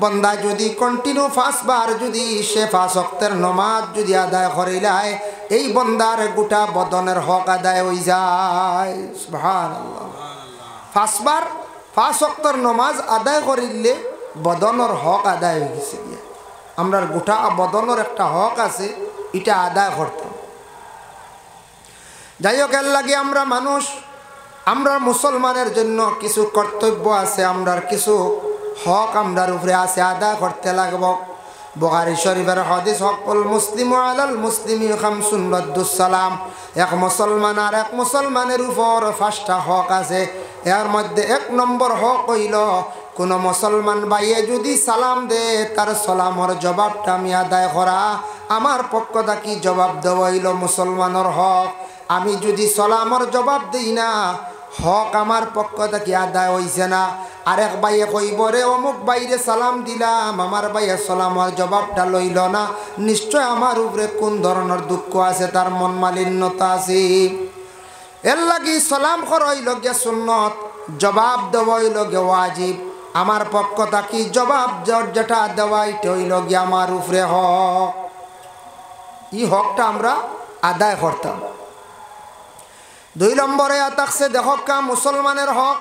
বন্দা যদি কন্টিনিউ 5 বার যদি সে 5 ওয়াক্তের নমাজ যদি আদায় করিলায়, এই বন্দার গোটা বদনের হক আদায় হয়ে যায়। সুবহানাল্লাহ। 5 বার 5 ওয়াক্তের নমাজ আদায় করিলে বদনের হক আদায় হয়ে গেছে। আমরার গোটা বদনের একটা হক আছে, এটা আদায় করতাম। যাই হোক, এর লাগে আমরা মানুষ, আমরা মুসলমানের জন্য কিছু কর্তব্য আছে, আমরার কিছু হক আমরার উপরে আছে, আদায় করতে লাগব। বুখারী শরীফের হাদিস, হকুল মুসলিম আলাল মুসলিমি খামসুন রাদ্দুস সালাম। এক মুসলমান আর এক মুসলমানের উপর 5টা হক আছে। এর মধ্যে 1 নম্বর হক হইল, কোন মুসলমান ভাইয়ে যদি সালাম দে, তার সালামের জবাবটা আমি আদায় করা। আমার পক্ষ থেকে জবাব দেওয়া হইল মুসলমানের হক। আমি যদি সালামের জবাব দিই না, হক আমার পক্ষ থেকে আদায় হইছে না। আরেক ভাইয়ে কইব, রে অমুক বাইরে সালাম দিলাম, আমার ভাইয়ে সালামের জবাবটা লইল না, নিশ্চয় আমার উপরে কোন ধরনের দুঃখ আছে, তার মন মালিন্যতা আছে। এর লাগি সালাম করা হইল গে সুন্নত, জবাব দেওয়া হইল গে ওয়াজিব। আমার পক্ষ থেকে জবাব যেটা দেওয়া, এটা হইল গে আমার উপরে হক। এই হকটা আমরা আদায় করতাম। 2 নম্বরে থাকছে দেখকা মুসলমানের হক।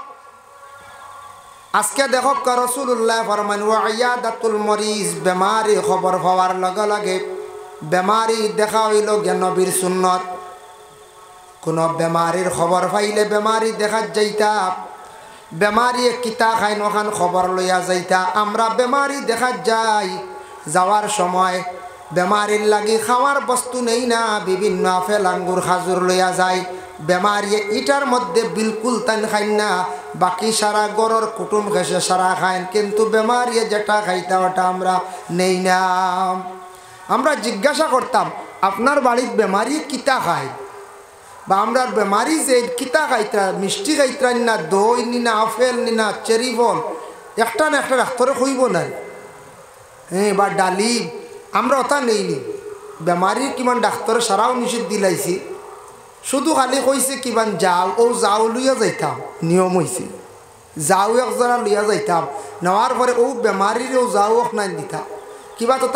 আজকে দেখকা রাসূলুল্লাহ ফরমান, ওয়াইয়াদাতুল মরিজ, বেমারি খবর পাওয়ার লগে লগে বেমারি দেখা হইল গে নবীর সুন্নত। কোন বেমারির খবর পাইলে বেমারি দেখা যাইতা, বেমারি কিতা খাইন ওখান খবর লইয়া যাইতা। আমরা বেমারি দেখা যাই, যাওয়ার সময় বেমারির লাগি খাওয়ার বস্তু নেই না, বিভিন্ন আপেল আঙ্গুর খাজুর লইয়া যায়। বেমারি ইটার মধ্যে বিলকুল তান খাইন না, বাকি সারা গরর কুটুম ঘেসে সারা খাইন, কিন্তু বেমারি যেটা খাইতা ওটা আমরা নেই না। আমরা জিজ্ঞাসা করতাম, আপনার বাড়ির বেমারি কিতা খায়? বা আমরা বেমারি যে কিতা খাইতা, মিষ্টি খাইতা না, দই নি না, আপেল নি না, চেরি ফল, একটা না একটা ডাক্তারে কইব না, হ্যাঁ, বা ডালিম, আমরা ওটা নেইনি। বেমারির কিমান ডাক্তারে সারাও নিষেধ দিলাইছি, শুধু খালি কইছে কিমান যাও, ও যাও লইয়া যাইতাম, নিয়ম হয়েছে যাও একজনা লইয়া যাইতাম, নেওয়ার পরে ও বেমারিরও যাও নাই দিতাম। কিবা তো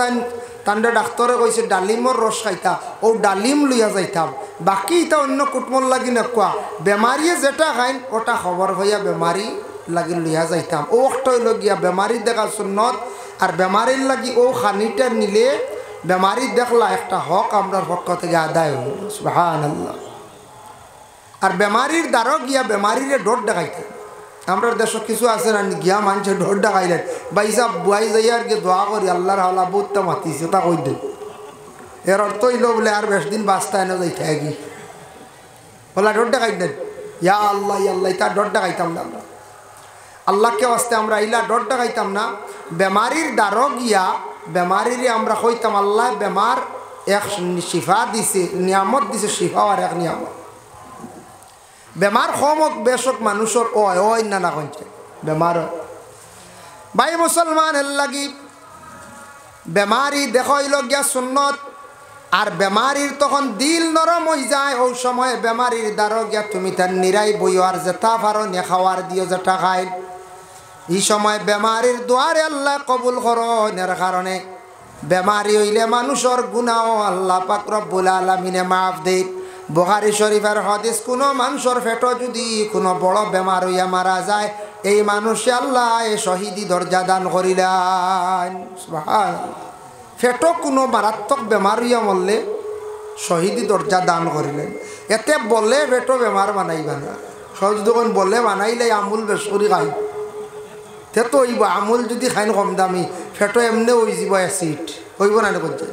তান্ডে ডাক্তরে কইছে ডালিমর রস খাইতা, ও ডালিম লইয়া যাইতাম। বাকি এটা অন্য কুটমল লাগি না কোয়া, বেমারিয়ে যেটা খাইন ওটা খবর হইয়া বেমারি লাগি লইয়া যাইতাম। ও একটা হইল গিয়া বেমারি দেখা সুন্নত। আর বেমারির লাগি ও খানিটা নিলে বেমারি দেখলা একটা হক আমরার পক্ষ থেকে আদায় হইল। সুবহানাল্লাহ। আর বেমারির দ্বারা গিয়া বেমারিরে ডর দেখাইতে, আমরা দেশ কিছু আছে না গিয়া মানুষের ডর দেখাইলেন, বাইসা বুয়াই যাইয়া আর কি দোয়া করি আল্লাহর হাওলা বহুতটা মাতিছে, তা কই দে। এর অর্থ হইল বলে আর বেশ দিন বাঁচতায় না যাই থাকি, বলা ডর দেখাইতেন, ইয়া আল্লাহ ইয়া আল্লাহ, তার ডর দেখাইতাম না আমরা। আল্লাহকে আসতে আমরা ইলা ডর দেখাইতাম না। বেমারির দ্বারও গিয়া বেমারিরে আমরা কইতাম আল্লাহ বেমার এক শিফা দিছে, নিয়ামত দিছে, শিফা আর এক নিয়ামত। বেমার কমক বেশক মানুষের ওই না কইছে বেমার। ভাই মুসলমান এর লাগি বেমারি দেখাইল গিয়া সুন্নত, আর বেমারির তখন দিল নরম হয়ে যায়। ওই সময় বেমারির দ্বারা গিয়া তুমি তার নিরাই বইও আর যেটা পারো নে খাওয়ার দিও যেটা খাই। এই সময় বেমারির দুয়ারে আল্লাহ কবুল করেন কারণে বেমারি হইলে মানুষের গুনাহ আল্লাহ পাক রব্বুল আলামিনে মাফ দেয়। বুখারী শরীফের হাদিস, কোনো মানুষের পেটে যদি কোনো বড় বেমার হইয়া মারা যায়, এই মানুষে আল্লাহ শহীদি দরজা দান করিলেন। সুবহানাল্লাহ। পেটে কোনো মারাত্মক বেমার হইয়া মরলে শহীদি দরজা দান করিলেন। এতে বলে পেটো বেমার বানাইবা না, সহজ যখন বলে বানাইলে আমুল বেশ করি খাই তে তো হইব। আমুল যদি খাইন কম দামি ফেটো এমনি হয়ে যাব অ্যাসিড হইব না করছে।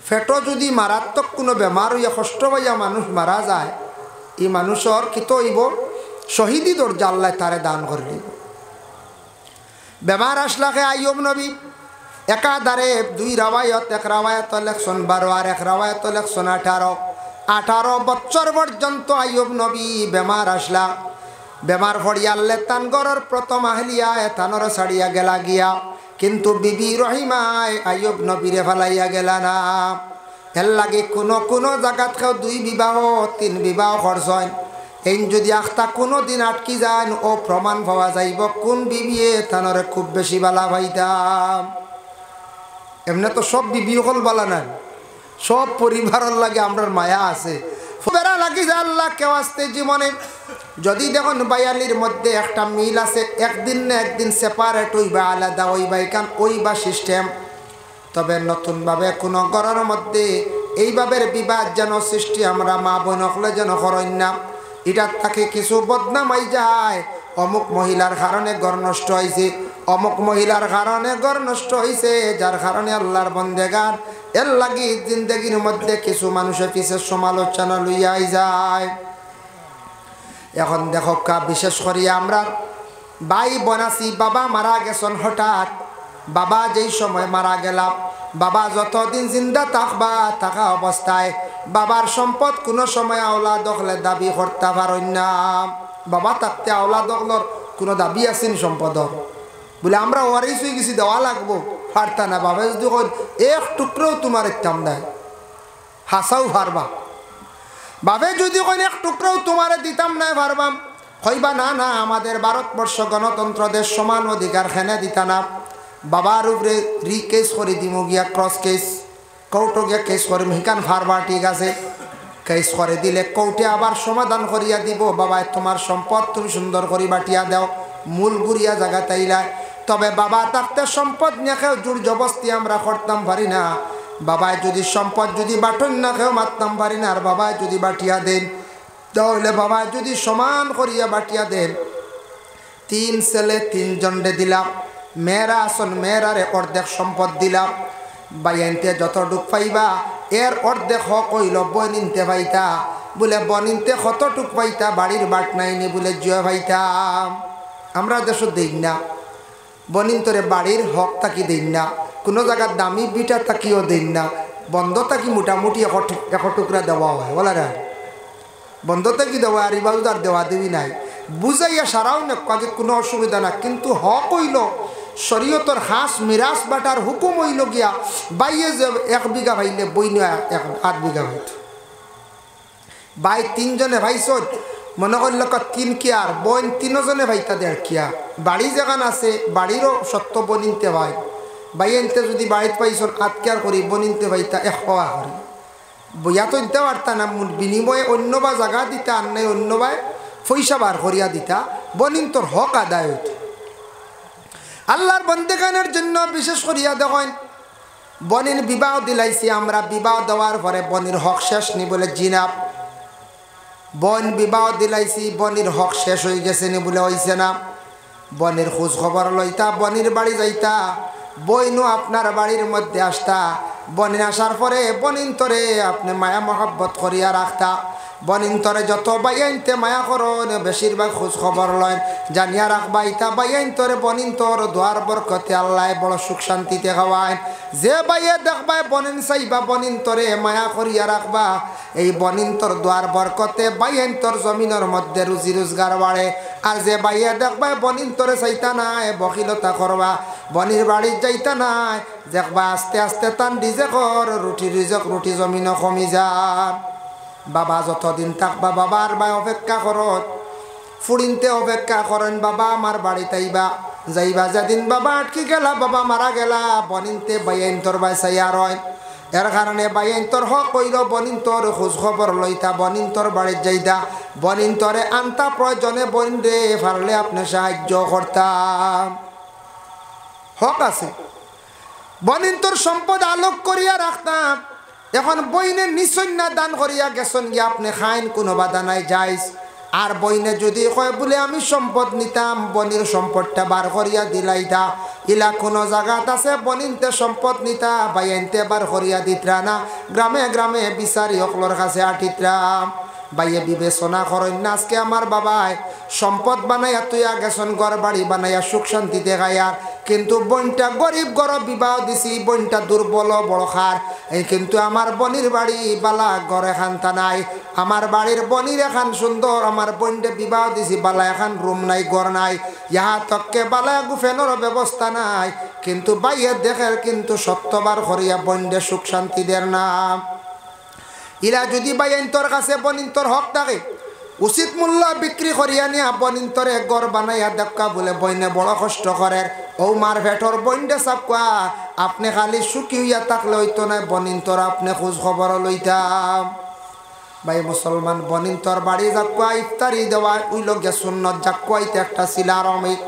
ফেটো যদি মারাত্মক কোনো বেমার হইয়া কষ্ট পাইয়া মানুষ মারা যায়, এই মানুষের কি তো হইব শহীদি দরজা আল্লাহ তারে দান করে দিব। বেমার আসলাকে আইয়ুব নবী একাধারে দুই রাওয়ায়ত, এক রাওয়ায়ত লেখছেন 12 আর এক রাওয়ায়ত লেখছেন 18 বছর পর্যন্ত আইয়ুব নবী বেমার আসলা। বেমার ফড়িয়ালে তান গরর প্রথম আহলিয়া তানর ছাড়িয়া গেলা গিয়া, কিন্তু বিবি রহিমায় আইয়ুব নবীরে ফেলাইয়া গেলা না। এর লাগে কোনো জায়গাত কেউ 2 বিবাহ 3 বিবাহ খরচ হয়। এই যদি আখতা কোনো দিন আটকি যান ও প্রমাণ পাওয়া যাইব কোন বিবিয়ে তানরে খুব বেশি বালা ভাইতাম। এমনি তো সব বিবি হল বালা নাই, সব পরিবারের লাগে আমরার মায়া আছে। বেড়া লাগি যে আল্লাহ কেউ আসতে জীবনে যদি দেখুন বায়ালির মধ্যে একটা মিল আছে, একদিন না একদিন সেপারেট হইবা, আলাদা হইবা, এখান ওইবা সিস্টেম। তবে নতুনভাবে কোনো ঘরের মধ্যে এইভাবে বিবাদ যেন সৃষ্টি আমরা মা বোন হলে যেন করেন না। এটা তাকে কিছু বদনামাই যায়, অমুক মহিলার কারণে ঘর নষ্ট হয়েছে, অমুক মহিলার কারণে ঘর নষ্ট হয়েছে, যার কারণে আল্লাহর বন্দেগান এর লাগি জিন্দগির মধ্যে কিছু মানুষের পিছের সমালোচনা লইয়াই যায়। এখন দেখো বিশেষ করে আমরা ভাই বনাসি, বাবা মারা গেছেন হঠাৎ। বাবা যেই সময় মারা গেলাম, বাবা যতদিন জিন্দা থাকা অবস্থায় বাবার সম্পদ কোনো সময় আওলাদ দখলে দাবি করতে পারেন না। বাবা থাকতে আওলাদ দখলর কোনো দাবি আছেন সম্পদর বলে আমরা ওয়ারিস হয়ে গেছি দেওয়া লাগবো পারতা না। বাবা যদি এক টুকরোও তোমার ইত্যাম দেয় হাসাও পারবা। বাবে যদি কোন এক টুকরোও তোমারে দিতাম না পারবাম, হইবা না না আমাদের ভারতবর্ষ গণতন্ত্র দেশ, সমান অধিকার খেনে দিতা না। বাবার উপরে কেস করে দিব গিয়া, ক্রস কেস কোর্টে গিয়া কেস করে হিকান ফারবা, ঠিক আছে। কেস করে দিলে কোর্টে আবার সমাধান করিয়া দিব, বাবা তোমার সম্পদ তুমি সুন্দর করে বাটিয়া দাও, মূল গুড়িয়া জায়গা তাইলা। তবে বাবা থাকতে সম্পদ নিয়ে খেয়েও জোর জবস্তি আমরা করতাম পারি না। বাবায় যদি সম্পদ যদি বাটন না খেয়েও মারতাম পারি না। আর বাবায় যদি বাটিয়া দেন তাহলে বাবায় যদি সমান করিয়া বাটিয়া দেন, 3 ছেলে 3 জনরে দিলাম, মেয়েরা আসন মেয়েরারে অর্ধেক সম্পদ দিলাম। বাইনতে যতটুক পাইবা এর অর্ধেক হক হইল বনিনতে পাইতা, বলে বনিনতে কতটুক পাইতা বাড়ির বাট নাইনি বলে জয় পাইতাম। আমরা দেশ দেই না বনিন্তরে বাড়ির হক তাকি দেই না, কোনো জায়গার দামি বিটা তাকিও দেই না। বন্ধ তাকি মোটামুটি 1 টুকরা দেওয়া হয়, বলা রে বন্ধ তাকি দেওয়া আর ইবাদত দেওয়া দেবি নাই, বুঝাইয়া সারাও না কাজে কোনো অসুবিধা না। কিন্তু হক হইল শরীয়তর হাঁস মিরাজ বাটার হুকুম হইল গিয়া বাইয়ে যে 1 বিঘা ভাইলে বইন 8 বিঘা ভাইত ভাই 3 জনে ভাইছ মনে করল 3 কিয়ার বইন 3 জনে ভাইতা 1.5 কিয়া। বাড়ি যেখান আছে বাড়িরও সত্য বনিনতে ভাই বাইনতে যদি বাড়িতে পাইছ 8 কিয়ার করি বনিনতে ভাইতা 1 হওয়া করি বইয়া তো দিতে পারতা না, বিনিময়ে অন্য বা জায়গা দিতা, আর নাই অন্য বাই পয়সা বার করিয়া দিতা, বনিন তোর হক আদায় হইত। আল্লাহর বন্দেগানের জন্য বিশেষ করিয়া দেখেন বনির বিবাহ দিলাইছি আমরা, বিবাহ দেওয়ার পরে বনির হক শেষ নি বলে জিনাব। বন বিবাহ দিলাইছি বনির হক শেষ হয়ে গেছে নি বলে হইছে না। বনির খোঁজ খবর লইতা, বনির বাড়ি যাইতা, বইনও আপনার বাড়ির মধ্যে আসতা। বনিন আসার পরে বনিন তরে আপনি মায়া মহব্বত করিয়া রাখতা। বনিন্তরে যত বাইনতে মায়া করন বেশিরভাগ খোঁজ খবর লয় জানিয়া রাখবা ইতা বাইনতরে বনিন্তর দোয়ার বরকতে আল্লাহ বড় সুখ শান্তিতে খাওয়ায় যে বাইয়ে দেখবা বনিন চাইবা বনিন্তরে মায়া করিয়া রাখবা এই বনিন্তর দোয়ার বরকতে বাইনতর জমিনের মধ্যে রুজি রোজগার বাড়ে আর যে বাইয়ে দেখবা বনিন্তরে চাইতা নাই বকিলতা করবা বনির বাড়ি যাইতা নাই দেখবা আস্তে আস্তে তান ডিজে কর রুটি জমিন কমি যান বাবা যতদিন থাকবা বাবার ভাই অপেক্ষা করত ফুড়িনতে অপেক্ষা করেন বাবা আমার বাড়িতে যাইবা যেদিন বাবা আটকি গেলা বাবা মারা গেলা বনিনতে বাইন্তর বাই চাইয়া রয় এর কারণে বাইন্তর হক কইল বনিন্তর খোঁজ খবর লইতা বনিন্তর বাড়িত যাইতা বনিন্তরে আনতা প্রয়োজনে বনিন্দে পারলে আপনি সাহায্য করতাম হক আছে বনিন্তর সম্পদ আলোক করিয়া রাখতাম এখন বইনে নিচন্যা দান করিয়া গেছেন গিয়ে আপনি খাইন কোনো বাধা নাই যাইস আর বইনে যদি কয় বলে আমি সম্পদ নিতাম বনির সম্পদটা বার করিয়া দিলাইতা ইলা কোনো জায়গাত আছে বনিনতে সম্পদ নিতা বাইনতে বার করিয়া দিতরা না গ্রামে গ্রামে বিচারি অকলর কাছে আটিতরাম বাইয়ে বিবেচনা করেন না আজকে আমার বাবায় সম্পদ বানাইয়া তুইয়া গেছেন ঘর বাড়ি বানাইয়া সুখ শান্তিতে গায়ার কিন্তু বনটা গরিব গরব বিবাহ দিছি বনটা দুর্বল বড় খার এই কিন্তু আমার বনির বাড়ি বালা ঘর এখানটা নাই আমার বাড়ির বনির এখান সুন্দর আমার বনটা বিবাহ দিছি বালা এখান রুম নাই ঘর নাই ইহা তককে বালা গুফেনোর ব্যবস্থা নাই কিন্তু বাইয়ে দেখের কিন্তু সত্যবার করিয়া বনডে সুখ শান্তি দের নাম ইলা যদি বাইন্তর কাছে বনিন্তর হক থাকে উচিত মূল্য বিক্রি করিয়া নিয়া বনিন্তরে গড় বানাইয়া দেখা বলে বইনে বড় কষ্ট করে ও মার ভেটর বইন্ডে চাপকা আপনি খালি সুখী হইয়া থাকলে হইতো না বনিন্তর আপনি খোঁজ খবর লইতাম ভাই মুসলমান বনিন্তর বাড়ি যাকুয়া ইফতারি দেওয়া ওই লোক সুন্নত যাকুয়াইতে একটা শিলা রমিক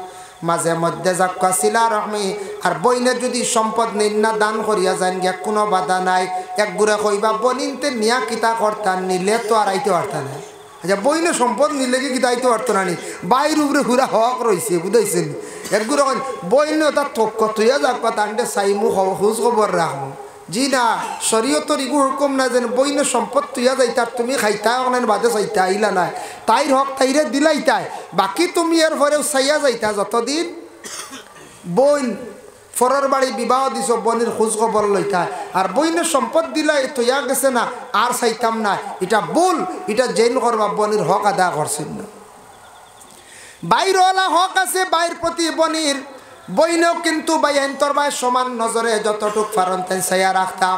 মাঝে মধ্যে যাকুয়া শিলা রহমি আর বইনে যদি সম্পদ নিন্না দান করিয়া যান গিয়া কোনো বাধা নাই এক গুড়ে কইবা বনিনতে নিয়া কিতা করতাম নিলে তো আর আইতে পারতাম না আচ্ছা বইনে সম্পদ নিলে কি কিতা আইতে পারতো না নি বাইর উপরে ঘুরা হক রয়েছে বুঝাইছেন এক গুড়ে বইনে তার থক্ক তুইয়া যাকুয়া তান্ডে চাইমু খোঁজ খবর রাখবো জি না শরীয়তর ইগু হুকুম না যেন বইনে সম্পদ তুইয়া যাইতার তুমি খাইতা অনেক বাদে চাইতা আইলা নাই তাইর হক তাইরে দিলাইতাই বাকি তুমি এর ঘরেও চাইয়া যাইতা যতদিন বইন ফরর বাড়ি বিবাহ দিছ বনির খোঁজ খবর লইতা আর বইনের সম্পদ দিলাই তুইয়া গেছে না আর চাইতাম না এটা ভুল এটা জেন করবা বনির হক আদা করছেন না বাইরওয়ালা হক আছে বাইর প্রতি বনির বইনেও কিন্তু বাইন্তর বাই সমান নজরে যতটুক পারেন তাই চাইয়া রাখতাম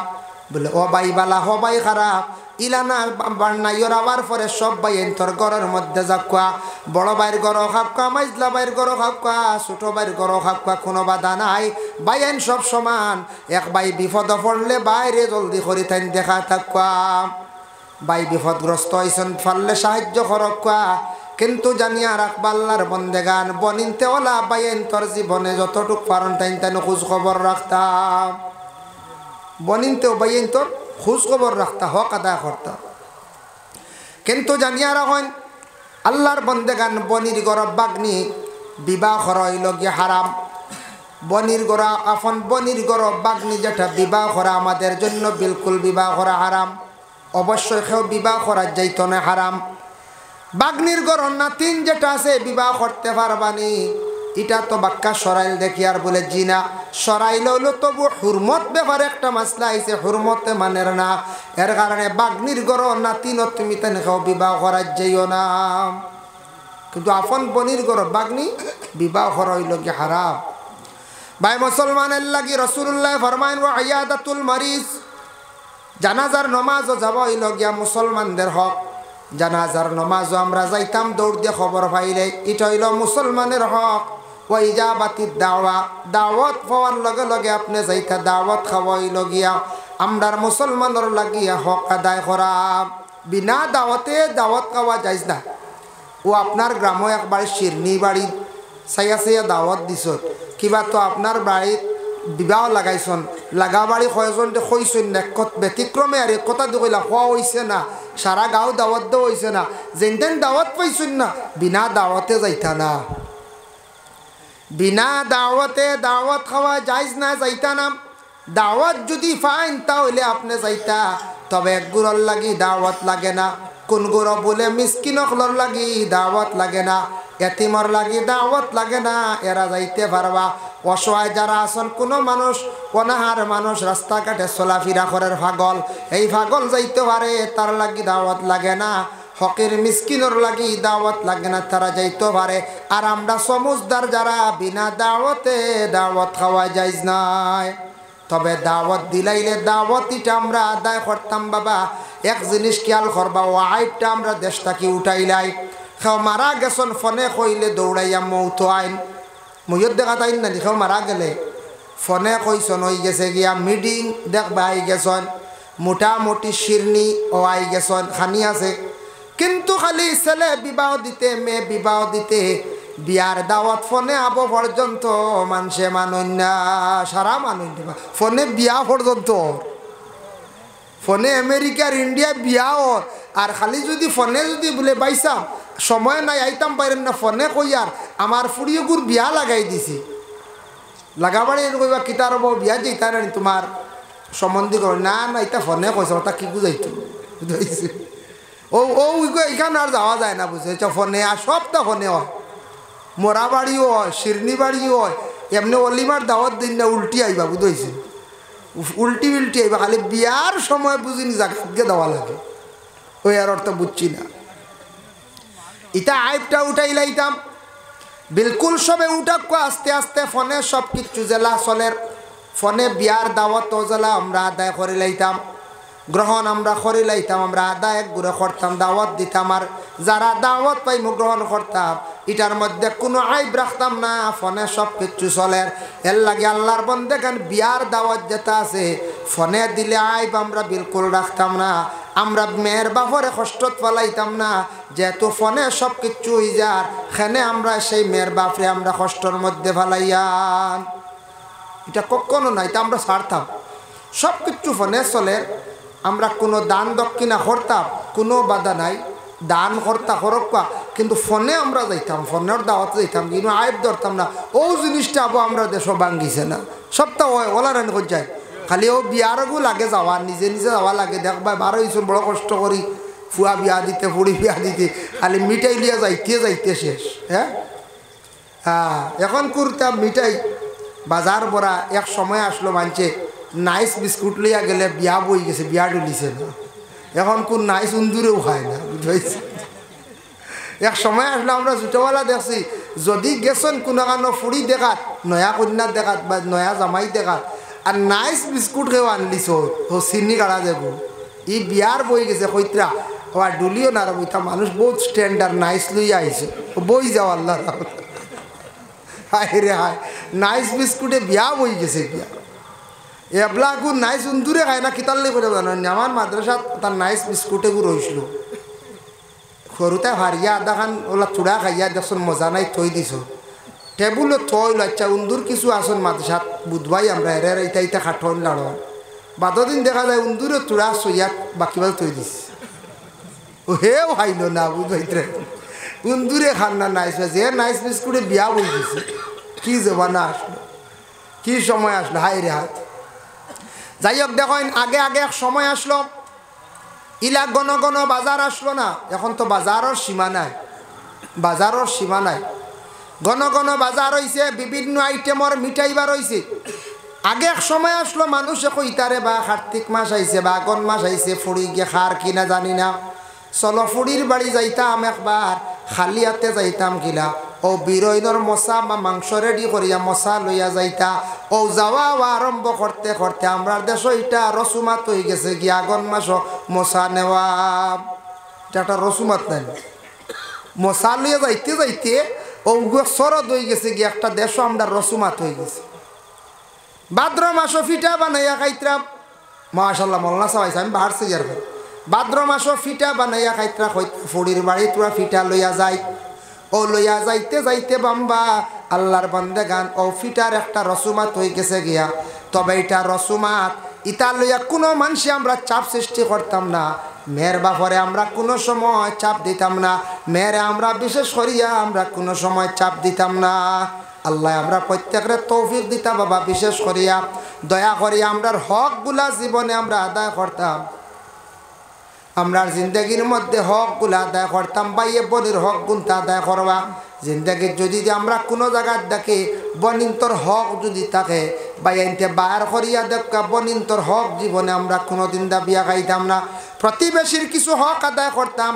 বলে ও বাই বালা হ বাই খারাপ ইলানা বান্নাইর আবার পরে সব বাইন্তর ঘরের মধ্যে যাকুয়া বড় বাইর ঘর খাপকা মাইজলা বাইর ঘর খাপকা ছোট বাইর ঘর খাপকা কোনো বাধা নাই বাইন সব সমান এক বাই বিপদ পড়লে বাইরে জলদি করি তাই দেখা থাকুয়া বাই বিপদগ্রস্ত হয়েছেন ফাললে সাহায্য করকুয়া কিন্তু জানিয়া রাখবা আল্লাহর বন্দেগান বনিনতে ওলা বাইন্তর জীবনে যতটুক পারেন তাই তাই খোঁজ খবর রাখতাম বনিনতেও বাইন্তর খোঁজ খবর রাখতা হক আদায় করতা কিন্তু জানিয়া রাখেন আল্লাহর বন্দেগান বনির গরব বাগ্নি বিবাহ হইল গিয়ে হারাম বনির গড়া আপন বনির গরব বাগ্নি যেটা বিবাহ করা আমাদের জন্য বিলকুল বিবাহ করা হারাম অবশ্যই কেউ বিবাহ করা যাইত না হারাম বাগ্নির গরর নাতিন যেটা আছে বিবাহ করতে পারবানি এটা তো বাক্কা সরাইল দেখি আর বলে জিনা সরাইল হইলো তবু হুরমত ব্যাপারে একটা মাসলা আইছে হুরমতে মানের না এর কারণে বাগ্নির গরর নাতিন তুমি তেন কেউ বিবাহ করা যাইও না কিন্তু আপন বনির গরর বাগ্নি বিবাহ করা হইল কি হারাম ভাই মুসলমানের লাগি রাসূলুল্লাহ ফরমায়েন ওয়া ইয়াদাতুল মারিজ জানাজার নামাজও যাব হইল গিয়া মুসলমানদের হক জানাজার নামাজও আমরা যাইতাম দৌড় দিয়ে খবর পাইলে এটা হইল মুসলমানের হক ওয়া ইজাবাতিদ দাওয়া দাওয়াত পাওয়ার লগে লগে আপনি যাইতা দাওয়াত খাওয়া হইল গিয়া আমরার মুসলমানের লাগিয়া হক আদায় করা বিনা দাওয়াতে দাওয়াত খাওয়া যাইজ না ও আপনার গ্রামে একবার শিরনি বাড়ি চাইয়া চাইয়া দাওয়াত দিছ কিবা তো আপনার বাড়িত বিবাহ লাগাইছন লাগা বাড়ি কয়জন কইছেন না ব্যতিক্রমে আর কথা কইলা খোয়া হয়েছে না সারা গাঁও দাওয়াত দেওয়া হয়েছে না যেন দাওয়াত পাইছেন না বিনা দাওয়াতে যাইতা না বিনা দাওয়াতে দাওয়াত খাওয়া যাইজ না যাইতা না দাওয়াত যদি ফাইন তাহলে আপনি যাইতা তবে এক গুড়র লাগি দাওয়াত লাগে না কোন গুরু বলে মিসকিনকলর লাগি দাওয়াত লাগে না, এতিমর লাগি দাওয়াত লাগে না, এরা যাইতে পারবা। অসহায় যারা আছেন, কোনো মানুষ অনাহার মানুষ রাস্তাঘাটে চলাফেরা করার পাগল, এই পাগল যাইতে পারে, তার লাগি দাওয়াত লাগে না। ফকির মিসকিনর লাগি দাওয়াত লাগে না, তারা যাইতে পারে। আর আমরা সমুজদার যারা বিনা দাওয়াতে দাওয়াত খাওয়া যাইজ নাই। তবে দাওয়াত দিলাইলে দাওয়াত এটা আমরা আদায় করতাম বাবা। এক জিনিস খেয়াল করবা, ও আইবটা আমরা দেশ থাকি উঠাইলাই। কেউ মারা গেছন ফোনে কইলে দৌড়াইয়া মৌত আইন মইয়ত দেখা তাই না। কেউ মারা গেলে ফোনে কইসন হয়ে গেছে গিয়া মিটিং দেখবা আই গেছন, মোটামুটি শিরনি ও আই গেছন খানি আছে। কিন্তু খালি ছেলে বিবাহ দিতে, মেয়ে বিবাহ দিতে, বিয়ার দাওয়াত ফোনে আবো পর্যন্ত মানুষে মানুন না, সারা মানুষ ফোনে বিয়া পর্যন্ত। ফোনে আমেরিকার ইন্ডিয়া বিয়া ওর। আর খালি যদি ফোনে যদি বলে বাইসা সময় নাই আইতাম পারেন না, ফোনে কই আর আমার ফুড়িয়েগুর বিয়া লাগাই দিছি। লাগাবাড়ি কইবা কিতার বিয়া যেতা না তোমার সম্বন্ধী কর না না, এটা ফোনে কইস ওটা কি বুঝাইতো বুঝাইছে। ও ও এখানে আর যাওয়া যায় না বুঝেছ। ফোনে আর সবটা ফোনে হয়, মোরা বাড়িও হয়, শিরনি বাড়িও হয়। এমনি অলিমার দাওয়াত দিন না উল্টি আইবা বুঝেছে, উল্টি উল্টি আইবা। খালি বিয়ার সময় বুঝিনি জাগাতকে দেওয়া লাগে, ওই আর অর্থ বুঝছি না। ইটা আইবটা উঠাই লাইতাম বিলকুল সবে উঠাক আস্তে আস্তে ফোনে সব কিছু জেলা চলের। ফোনে বিয়ার দাওয়াত জেলা আমরা আদায় করে লাইতাম, গ্রহণ আমরা করে লাইতাম, আমরা আদায় এক ঘুরে করতাম, দাওয়াত দিতাম। আর যারা দাওয়াত পাইম গ্রহণ করতাম, এটার মধ্যে কোনো আইব রাখতাম না, ফোনে সব কিছু চলের। এর লাগে আল্লাহর বন্দেগান বিয়ার দাওয়াত যেটা আছে ফোনে দিলে আইব আমরা বিলকুল রাখতাম না। আমরা মেয়ের বাপরে কষ্টত ফেলাইতাম না, যেহেতু ফোনে সব কিছু হয়ে যার, সেনে আমরা সেই মেয়ের বাপরে আমরা কষ্টর মধ্যে ফেলাইয়াম। এটা কখনো নাই, এটা আমরা ছাড়তাম। সব কিছু ফোনে চলে। আমরা কোনো দান দক্ষিণা করতাম, কোনো বাধা নাই, দান করতা করক্কা, কিন্তু ফোনে আমরা যাইতাম, ফোনের দাওয়াতে যাইতাম, কিন্তু আইব ধরতাম না। ও জিনিসটা আবো আমরা দেশ ভাঙ্গিছে না, সবটা ওলা রান করে যায়। খালি ও বিয়ারগু লাগে যাওয়া, নিজে নিজে যাওয়া লাগে। দেখবা বারো ইসুন বড় কষ্ট করি ফুয়া বিয়া দিতে, ফুড়ি বিয়া দিতে, খালি মিঠাই লিয়া যাইতে যাইতে শেষ। হ্যাঁ হ্যাঁ, এখন করতাম মিঠাই বাজার ভরা। এক সময় আসলো মানছে নাইস বিস্কুট লইয়া গেলে বিয়া বই গেছে, বিয়া ডুলিছে না। এখন কোন নাইস উন্দুরেও খায় না, বুঝাইছে। এক সময় আসলে আমরা ছোটবেলা দেখছি, যদি গেছেন কোনো কারণ ফুড়ি দেখাত, নয়া কন্যা দেখাত বা নয়া জামাই দেখাত, আর নাইস বিস্কুট খেয়েও আনলিছ ও চিনি কাটা যাব, ই বিয়ার বই গেছে কইত্রা ও আর ডুলিও না বইতা। মানুষ বহুত স্ট্যান্ডার্ড নাইস লইয়া আইছে, বই যাও আল্লাহ হায় রে হায়, নাইস বিস্কুটে বিয়া বই গেছে। বিয়া এবলাগু নাইস উন্দুরে খায় না, কিতাল্লে করে জানেন। আমার মাদ্রাসাত তার নাইস বিস্কুটে গু রইছিল, সরুতে হারিয়া আধা খান ওলা চূড়া খাইয়া দেখুন মজা নাই থই দিছ টেবুলত থইল। আচ্ছা উন্দুর কিছু আসন মাদ্রাসাত বুধবাই আমরা এর ইটা ইটা খাটন লাড়ন, বাদদিন দেখা যায় উন্দুরে চূড়া সইয়াত বাকিবার থই দিস। ও হেও খাইল না বুঝবাইতে, উন্দুরে খান না নাইস যে নাইস বিস্কুটে বিয়া বই দিছে। কি জবানা আসলো, কি সময় আসলো, হাই রে হাত। যাই হোক দেখেন, আগে আগে এক সময় আসলো, ইলা গণ গণ বাজার আসলো না। এখন তো বাজারের সীমা নাই, বাজারের সীমা নাই। ঘন ঘন বাজার হয়েছে, বিভিন্ন আইটেমর মিঠাই বার হয়েছে। আগে এক সময় আসলো মানুষে কইতারে বা কার্তিক মাস আইছে বা আগন মাস আইছে, ফুড়ি গিয়ে খার কিনা জানি না, চলো ফুড়ির বাড়ি যাইতাম একবার, খালি হাতে যাইতাম কিলা। ও বিরইনর মশা বা মাংস রেডি করিয়া মশা লইয়া যাইতা। ও যাওয়া আরম্ভ করতে করতে আমরা দেশ এটা রসুমাত হয়ে গেছে কি আগন মাস মশা নেওয়া, এটা একটা রসুমাত নাই। মশা লইয়া যাইতে যাইতে ও সরদ হয়ে গেছে কি একটা দেশও আমরা রসুমাত হয়ে গেছে। ভাদ্র মাসও ফিটা বানাইয়া খাইতাম, মাশাল্লাহ মলনা চাইছে, আমি বাহার সিজার খাই। ভাদ্র মাসও ফিটা বানাইয়া খাইতরা ফুড়ির বাড়ি তোরা ফিটা লইয়া যাই। ও লইয়া যাইতে যাইতে বাম্বা আল্লাহর বান্দে গান, ও ফিটার একটা রসুমাত হয়ে গেছে গিয়া। তবে এটা রসুমাত ইটা লইয়া কোনো মানুষে আমরা চাপ সৃষ্টি করতাম না। মেয়ের বাপরে আমরা কোনো সময় চাপ দিতাম না, মেয়েরে আমরা বিশেষ করিয়া আমরা কোনো সময় চাপ দিতাম না। আল্লাহ আমরা প্রত্যেকের তৌফিক দিতা বাবা, বিশেষ করিয়া দয়া করিয়া আমরার হকগুলা জীবনে আমরা আদায় করতাম। আমরার জিন্দগির মধ্যে হকগুলা আদায় করতাম, বাইয়ে বনির হক গুনতে আদায় করবা। জিন্দগির যদি আমরা কোনো জায়গায় দেখি বনিন্তর হক যদি থাকে বাইনতে বাইর করিয়া দেখা বনিন্তর হক জীবনে আমরা কোনোদিন দাবিয়া খাইতাম না। প্রতিবেশীর কিছু হক আদায় করতাম,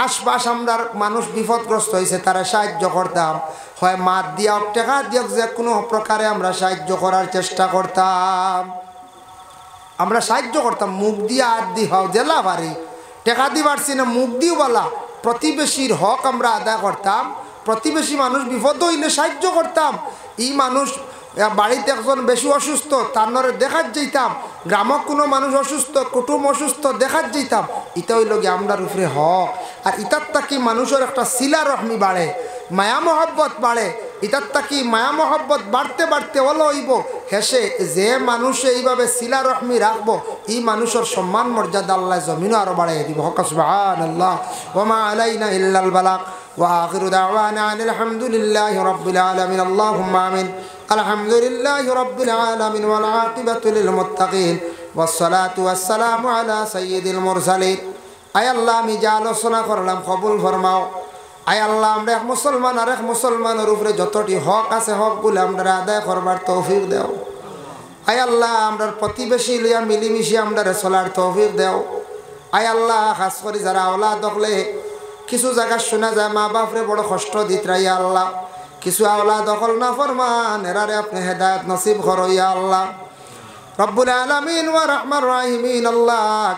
আশপাশ আমরার মানুষ বিপদগ্রস্ত হয়েছে তারা সাহায্য করতাম, হয় মাত দিয়া টাকা দিয়ক, যে কোনো প্রকারে আমরা সাহায্য করার চেষ্টা করতাম। আমরা সাহায্য করতাম মুখ দিয়ে হাত দিয়ে হাও জেলা বাড়ি টেকা দিয়ে পারছি না মুখ দিও বলা। প্রতিবেশীর হক আমরা আদায় করতাম, প্রতিবেশী মানুষ বিপদ হইলে সাহায্য করতাম। এই মানুষ বাড়িতে একজন বেশি অসুস্থ তার নরে দেখার যেতাম, গ্রামক কোনো মানুষ অসুস্থ কুটুম অসুস্থ দেখার যেতাম। এটা হইল গিয়ে আমরার উপরে হক। আর ইতার তাকি মানুষের একটা শিলা রহমি বাড়ে, মায়া মহব্বত বাড়ে। ইতার তাকি মায়া মহব্বত বাড়তে বাড়তে হলো হইব হেসে যে মানুষ এইভাবে শিলা রহমি রাখবো এই মানুষের সম্মান মর্যাদা আল্লাহ জমিনও আরো বাড়াই দিব। হক সুবহানাল্লাহ ওয়া মা আলাইনা ইল্লাল বালাগ ওয়া আখিরু দাওয়ানা আনিল হামদুলিল্লাহি রাব্বিল আলামিন। আল্লাহুম্মা আমিন। আলহামদুলিল্লাহি রাব্বিল আলামিন ওয়াল আকিবাতু লিল মুত্তাকিন ওয়াস সালাতু ওয়াস সালামু আলা সাইয়্যিদিল মুরসালিন। আয় আল্লাহ, আমি যা আলোচনা করলাম কবুল ফরমাও। আয় আল্লাহ, আমরা এক মুসলমান আর এক মুসলমানের উপরে যতটি হক আছে হকগুলো আমরা আদায় করবার তৌফিক দেও। আয় আল্লাহ, আমরা প্রতিবেশী লইয়া মিলিমিশি আমরা চলার তৌফিক দেও। আয় আল্লাহ, খাস করে যারা আওলাদ হলে কিছু জায়গা শোনা যায় মা বাপরে বড় কষ্ট দিত রাইয়া আল্লাহ, কিছু আওলাদ দখল না ফরমান এরারে আপনি হেদায়েত নসিব করো ইয়া আল্লাহ রব্বুল আলামিন ওয়া রাহমার রাহিমিন। আল্লাহ,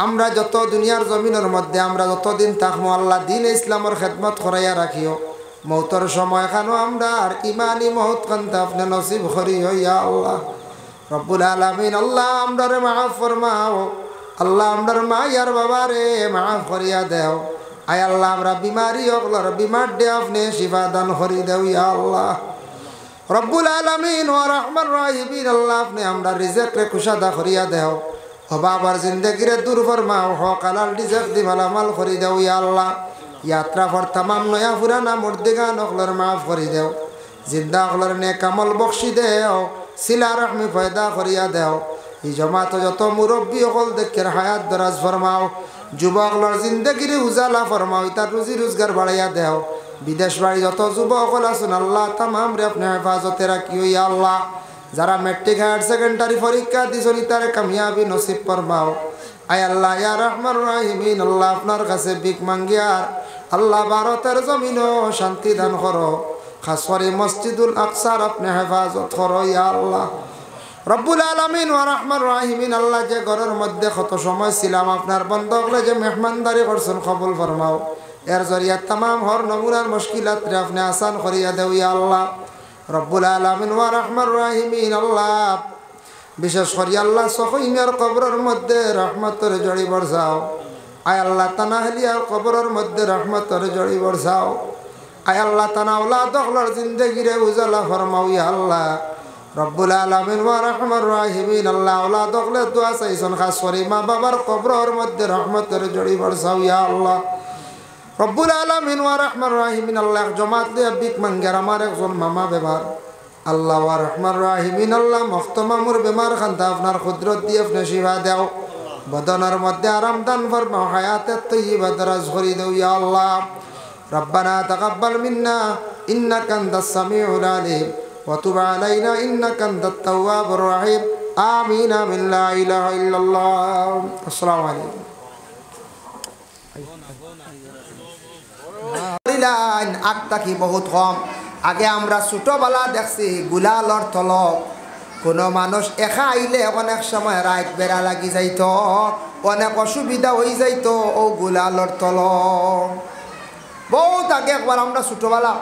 আমরা যত দুনিয়ার জমিনের মধ্যে আমরা যতদিন থাকবো আল্লাহ দিন ইসলামের খেদমত করাইয়া রাখিও। মৌতর সময় খানো আমরা আর ইমানি মৌত কান্তা আপনি নসিব করি ইয়া আল্লাহ রব্বুল আলামিন। আল্লাহ, আমরারে মাফ ফরমাও। আল্লাহ, আমরার মা ইয়ার বাবা রে মাফ করিয়া দেও। আয় আল্লাহ, আমরা বিমারি হকলার বিমার দে আপনি শিফা দান করি দেও ইয়া আল্লাহ রব্বুল আলামিন ওয়া রাহমার রাহিমিন। আল্লাহ, আপনি আমরা রিজিক রে কুশাদা করিয়া দেও। বাবার জিন্দগিরে দূর ফরমাও, হক হালাল রিজিক দি মালামাল করি দেও ইয়া আল্লাহ। यात्रा पर तमाम नया पुराना मुर्दिगान अखलर माफ करी देव। जिंदा अखलर नेक अमल बख्शी देव। सिला रहमी पैदा करिया देव। ई जमात যত মুরব্বী অকল দেখের হায়াত দরাজ ফরমাও। যুবকলর জিন্দেগির উজালা ফরমাও, তার রুজি রোজগার বাড়াইয়া দেও। বিদেশ বাড়ি যত যুবকল আছেন আল্লাহ তামাম রে আপনি হেফাজতে রাখিও ইয়া আল্লাহ। যারা মেট্রিক হায়ার সেকেন্ডারি পরীক্ষা দিছেন তারে কামিয়াবি নসিব ফরমাও। আয় আল্লাহ ইয়া রহমান রাহিমিন। আল্লাহ, আপনার কাছে ভিক মাঙ্গিয়ার আল্লাহ ভারতের জমিনও শান্তি দান করো। খাস করে মসজিদুল আকসার আপনি হেফাজত করো ইয়া আল্লাহ রব্বুল আলামিন ওয়া রাহমান রাহিমিন। আল্লাহ, যে ঘরের মধ্যে কত সময় ছিলাম আপনার বন্ধকলে যে মেহমানদারি করছেন কবুল ফরমাও। এর জরিয়া तमाम হর নমুনার মুশকিলাত রে আপনি আসান করিয়া দেও ইয়া আল্লাহ রব্বুল আলামিন ওয়া রাহমান রাহিমিন। আল্লাহ, বিশেষ করে আল্লাহ সখীমের কবরের মধ্যে রহমতের জড়ি বর্ষাও। আয় আল্লাহ, তানাহলিয়ার কবরের মধ্যে রহমতের জড়ি বর্ষাও। আয় আল্লাহ, তানা আওলাদ হকলর জিন্দেগিরে উজালা ফরমাও ইয়া আল্লাহ রব্বুল আলামিন ওয়া রাহমার রাহিমিন। আল্লাহ, আওলাদ হকলে দোয়া চাইছেন খাস করে মা বাবার কবরের মধ্যে রহমতের জড়ি বর্ষাও ইয়া আল্লাহ রব্বুল আলামিন ওয়া রাহমার রাহিমিন। আল্লাহ, জমাত দিয়ে ভিক মাঙ্গার আমার একজন মামা বেমার আল্লাহ ওয়া রাহমার রাহিমিন। আল্লাহ, মখতমামুর বেমার খান্তা আপনার কুদরত দিয়ে আপনি শিফা দেও। বদনের মধ্যে আরাম দান ফরমাও, হায়াতে তয়্যিবা দরাজ করি দেও ইয়া আল্লাহ রব্বানা তাকাব্বাল মিন্না ইন্নাকা আনতাস সামিউল আলিম ওয়া তুব আলাইনা ইন্নাকা আনতাত তাওয়াবুর রহিম। আমিন আমিন লা ইলাহা ইল্লাল্লাহ। আসসালামু আলাইকুম। আগটা কি বহুত কম। আগে আমরা ছোটবেলা দেখছি গুলালর তল কোনো মানুষ একা আইলে অনেক সময় রাত বেড়া লাগি যাইত, অনেক অসুবিধা হয়ে যাইত ও গুলালর তল। বহুত আগে একবার আমরা ছোটবেলা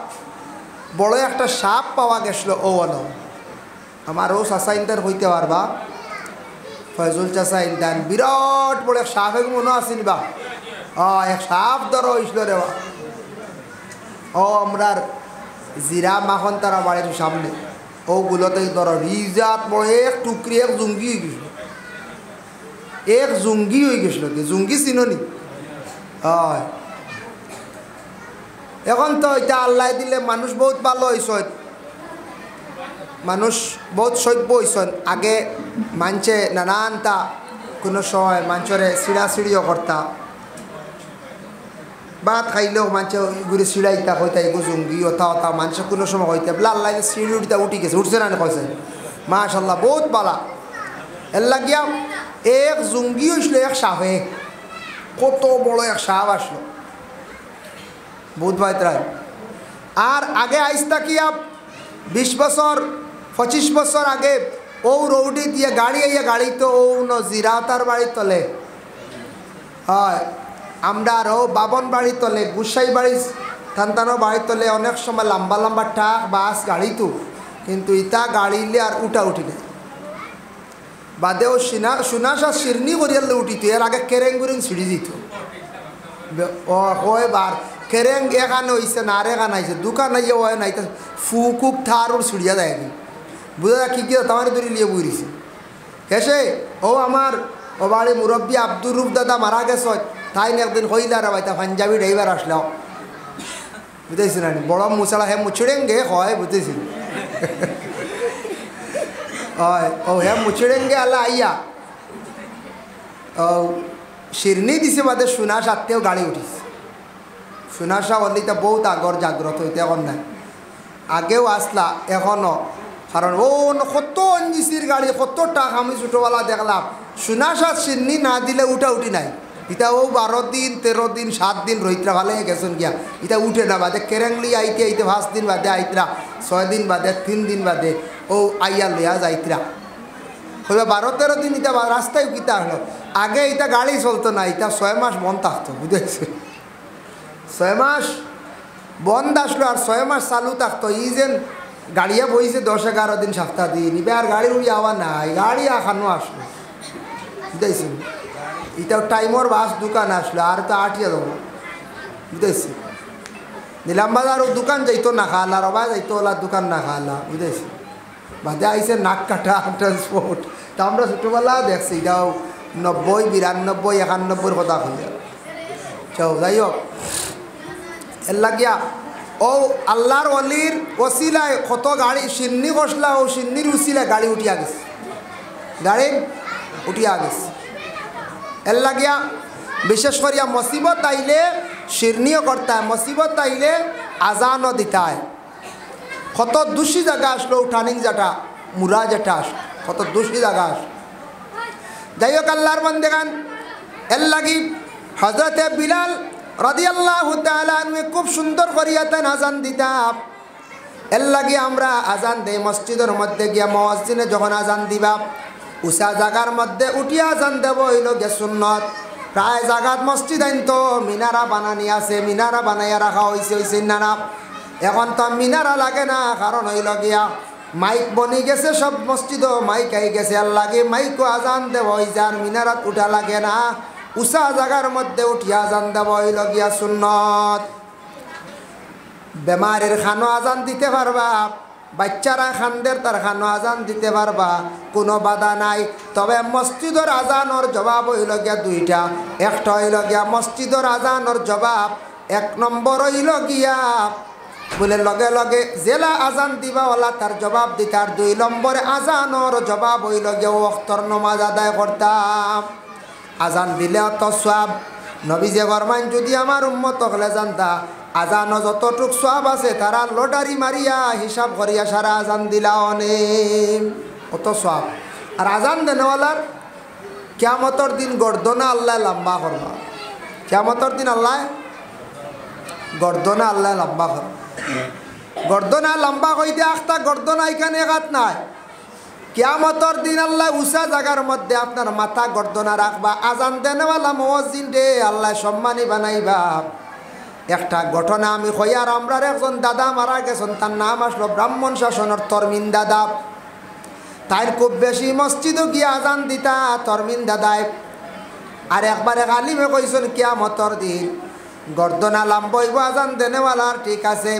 বড় একটা সাপ পাওয়া গেছিল। ও আমার ও চাচা ইন্টার হইতে পারবা ফয়জুল চাচা ইন্টান বিরাট বড় এক সাপ মনে আসিন বা এক সাপ ধরো হয়েছিল রে বা। ও আমরার জিরা মাখন তারা বাড়ির সামনে ওগুলোতে ধরো রিজাত বড় এক টুকরি এক জুঙ্গি হয়ে গেছিল। এক জুঙ্গি হয়ে গেছিল। জুঙ্গি চিননি? হয় এখন তো এটা আল্লাহ দিলে মানুষ বহুত ভালো হয়েছেন, মানুষ বহুত সভ্য হয়েছেন। আগে মানছে নানানটা কোনো সময় মানুষরে সিঁড়িও করতা, ভাত খাইলেও মানুষ ঘুরে সিঁড়াইতা হইতা এগো জঙ্গি ওথা ওথা মানুষ কোনো সময় হইতে বলে আল্লাহ সিঁড়ি উঠিতা উঠি গেছে, উঠছে না কইছে মাশাল্লাহ বহুত বালা। এর লাগিয়া এক জঙ্গি হইছিল এক সাপে, কত বড় এক সাপ আসলো বহুত বাইতরায়। আর আগে আইসতা কি 20 বছর 25 বছর আগে ও রৌডি দিয়ে গাড়ি আইয়া গাড়ি তো ও জিরাতার বাড়ির তলে হয়, আমরা আরও বাবন বাড়ি তলে গুসাই বাড়ি থানতানো বাড়ির তলে অনেক সময় লম্বা লম্বা ট্রাক বাস গাড়ি তো, কিন্তু ইটা গাড়িলে আর উঠা উঠি না বাদেও সুনাশা শিরনি করিয়ালে উঠিত। এর আগে কেরেং গুরিং ছিঁড়ি দিত ও হয় বার কেরেং এখানে হয়েছে না আর এখানে আইছে দোকান আইয়া হয় নাই ফুকুক থার ওর ছিড়িয়া দেয় নি বুঝা কি কি তোমার দূরে লিয়ে বুঝিছে হেসে ও আমার ও বাড়ি মুরব্বী আব্দুর রুফ দাদা মারা গেছে, তাই না একদিন হইলা রে ভাইতা পাঞ্জাবি ড্রাইভার আসলো বুঝেছি না বড় মুসালা হে মুছিড়েঙ্গে হয় বুঝেছি হয় ও হে মুছিড়েঙ্গে আল্লাহ আইয়া ও শিরনি দিছে বাদে সুনাশ আত্মীয় গাড়ি উঠিছে। সুনাশা অলিতা বহুত আগর জাগ্রত হইতে এখন নাই, আগেও আসলা এখনও, কারণ ও কত অঞ্জিসির গাড়ি কত টাকা আমি ছোটোবেলা দেখলাম সুনাশা শিরনি না দিলে উঠা উঠি নাই। ইটা ও 12 দিন 13 দিন 7 দিন রইত্রা ভালো গেছেন গিয়া ইটা উঠে না বাদে কেরেংলি আইতে আইতে 5 দিন বাদে আইতরা 6 দিন বাদে 3 দিন বাদে ও আইয়া লইয়া যাইতরা হইবা 12-13 দিন ইটা রাস্তায় কিতা হলো। আগে ইটা গাড়ি চলতো না, ইটা 6 মাস বন্ধ থাকতো বুঝেছে, 6 মাস বন্ধ আসলো আর 6 মাস চালু থাকতো। ই যেন গাড়িয়া বইছে 10-11 দিন সপ্তাহ দিন এবার আর গাড়ি উড়ি আওয়া নাই, গাড়ি আখানো আসলো বুঝেছি। এটাও টাইমর বাস দোকান আসলো আর তো আটিয়া দেবো বুঝেছি। নিলাম বাজার ও দোকান যাইতো না খালা রবা যাইতো ওলা দোকান না খালা বুঝেছি। বাদে আইসে নাক কাটা ট্রান্সপোর্ট, তা আমরা ছোটোবেলা দেখছি এটাও 90, 92, 91 কথা হইয়া চাও। যাই হোক এর লাগিয়া ও আল্লাহর অলির ওসিলায় কত গাড়ি সিন্নি কষলা ও সিন্নির উসিলায় গাড়ি উঠিয়া গেছে, গাড়ি উঠিয়া গেছে। এর লাগিয়া বিশেষ করিয়া মুসিবত আইলে শিরনিও করতে হয়, মুসিবত আইলে আজানও দিতে হয়। কত দোষী জায়গা আসলো টার্নিং যেটা মুরা যেটা আসলো কত দোষী জায়গা আসলো। যাই হোক আল্লাহর বান্দেগান এর লাগি হযরতে বিলাল রাদিয়াল্লাহু তাআলা আনহু খুব সুন্দর করিয়াতেন আজান দিতাম। এর লাগি আমরা আজান দেই মসজিদের মধ্যে গিয়া মুয়াজ্জিনে যখন আজান দিবা উষা জায়গার মধ্যে উঠিয়া আজান দেব হইল গে সুন্নত। প্রায় জায়গাত মসজিদ আইন তো মিনারা বানানি আছে, মিনারা বানাইয়া রাখা হয়েছে না, এখন তো মিনারা লাগে না, কারণ হইল গিয়া মাইক বনি গেছে সব মসজিদও মাইক আই গেছে। আর লাগে মাইকও আজান দেব হয়েছে আর মিনারাত উঠা লাগে না, উষা জায়গার মধ্যে উঠিয়া আজান দেব হইল গিয়া সুন্নত। বেমারের খানো আজান দিতে পারবা, বাচ্চারা খানদের তার খানো আজান দিতে পারবা, কোনো বাধা নাই। তবে মসজিদের আজানোর জবাব হইল গিয়া দুইটা, একটা হইল গিয়া মসজিদের আজানোর জবাব 1 নম্বর হইল গিয়া বলে লগে লগে জেলা আজান দিবাওয়ালা তার জবাব দিতে, আর 2 নম্বরে আজানোর জবাব হইল গিয়া ওয়াক্তর নামাজ আদায় করতাম। আজান দিলে অত সওয়াব নবী যে ফরমান যদি আমার উম্মত হলে জানতা আজানো যতটুক সওয়াব আছে তারা লটারি মারিয়া হিসাব করিয়া সারা আজান দিলা অনেক অত সওয়াব। আর আজান দেনওয়ালার কিয়ামতের দিন গর্দনা আল্লাহ লম্বা করবা, কিয়ামতের দিন আল্লাহ গর্দনা আল্লাহ লম্বা করবা। গর্দনা লম্বা কইতে আখতা গর্দনা এখানে একাত নাই, কিয়ামতের দিন আল্লাহ উষা জায়গার মধ্যে আপনার মাথা গর্দনা রাখবা। আজান দেনওয়ালা মুয়াজ্জিন রে আল্লাহ সম্মানী বানাইবা। একটা ঘটনা আমি কই, আর আমরার একজন দাদা মারা গেছেন, তার নাম আসলো ব্রাহ্মণ শাসনের তরমিন দাদা। তাই খুব বেশি মসজিদও গিয়ে আজান দিতা তরমিন দাদায়। আর একবার এক আলিমে কইছেন কিয়ামতের দিন গর্দনা লাম্বইব আজান দেনেওয়ালার, ঠিক আছে,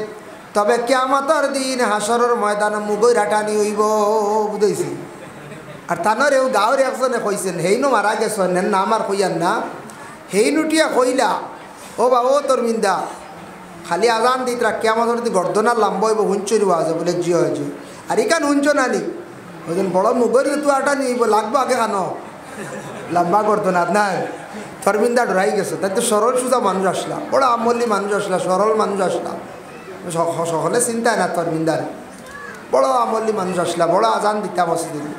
তবে কিয়ামতের দিন হাসরের ময়দানে মুগই রাটানি হইব বুঝেছি। আর তানরেও গাঁৱৰ একজনে কইছেন হেইনো মারা গেছেন না আমার কইয়ান না, হেইনুটিয়া কইলা ও বাবা ও তরমিন্দা খালি আজান দিতরা কিয়ামতের দিন গর্দনা লাম্বইব হুঞ্চরি আছে বলে জি হয় জি। আর ইকান হুঞ্চ নানি ওই বড় মুগরি তো আটা নিব লাগবো আগে খানো লম্বা করতো না আপনার ধর্মিন্দা ডরাই গেছে, তাই তো সরল সুজা মানুষ আসলাম, বড় আমলি মানুষ আসলাম, সরল মানুষ আসলাম, সকলে চিন্তায় না ধর্মিন্দার বড় আমলি মানুষ আসলাম, বড় আজান দিতাম মসজিদে।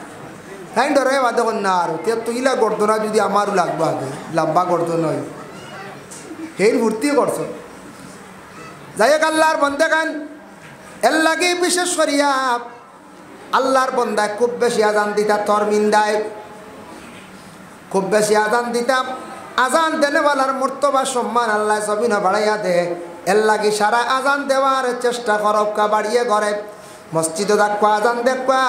তাই ডরাই বাদে কর না আর তুইলা করতো না, যদি আমারও লাগবো আগে লম্বা করতো নয়, সেই ভর্তিও করছো। যাই হোক আল্লাহর বন্দে গান এর লাগে বিশেষ করিয়া আল্লাহর বন্দায় খুব বেশি আজান দিতা, ধর্মিন্দায় খুব বেশি আজান দিতাম। আজান দেনেওয়ালার মর্তবা সম্মান আল্লাহ সবিনা বাড়াইয়া দে, এর লাগি সারা আজান দেওয়ার চেষ্টা করকা বাড়িয়ে ঘরে মসজিদে দেখবা আজান দেখবা,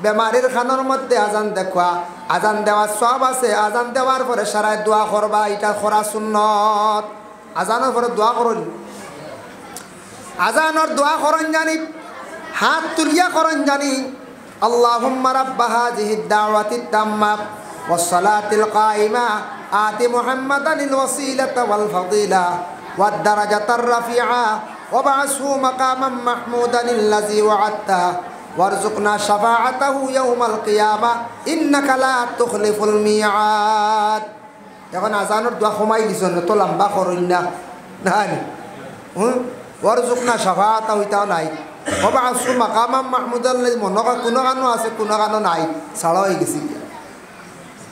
বেমারির খানোর মধ্যে আজান দেখবা, আজান দেওয়ার সব আছে। আজান দেওয়ার পরে সারায় দোয়া করবা, এটা করা সুন্নত। আজানের পরে দোয়া করুন, আজানোর দোয়া করন জানি, হাত তুলিয়া করন জানি। আল্লাহুম্মা রাব্বা হাযিহিদ দাওয়াতিত তাম্মা ওয়াস সালাতিল কায়িমা আতি মুহাম্মাদানিল ওয়াসিলাতা ওয়াল ফাদিলা ওয়াদ দারাজাতার রাফিআ ওয়াবআসহু মাকামান মাহমুদানিল্লাযী ওয়া'আদতা ওয়ারযুকনা শাফাআতাহু ইয়াওমাল কিয়ামা ইন্নাকা লা তুখলিফুল মিআদ। এখন আজানোর দোয়া কমাই দিছেন, তো লম্বা করুন না নাই, ওয়ারযুকনা শাফাআতা হইতাও নাই, ওয়াবআসহু মাকামান মাহমুদানিল্লাযী মনে কর কোনো গানও আছে, কোনো গানও নাই, ছাড়া হয়ে গেছি।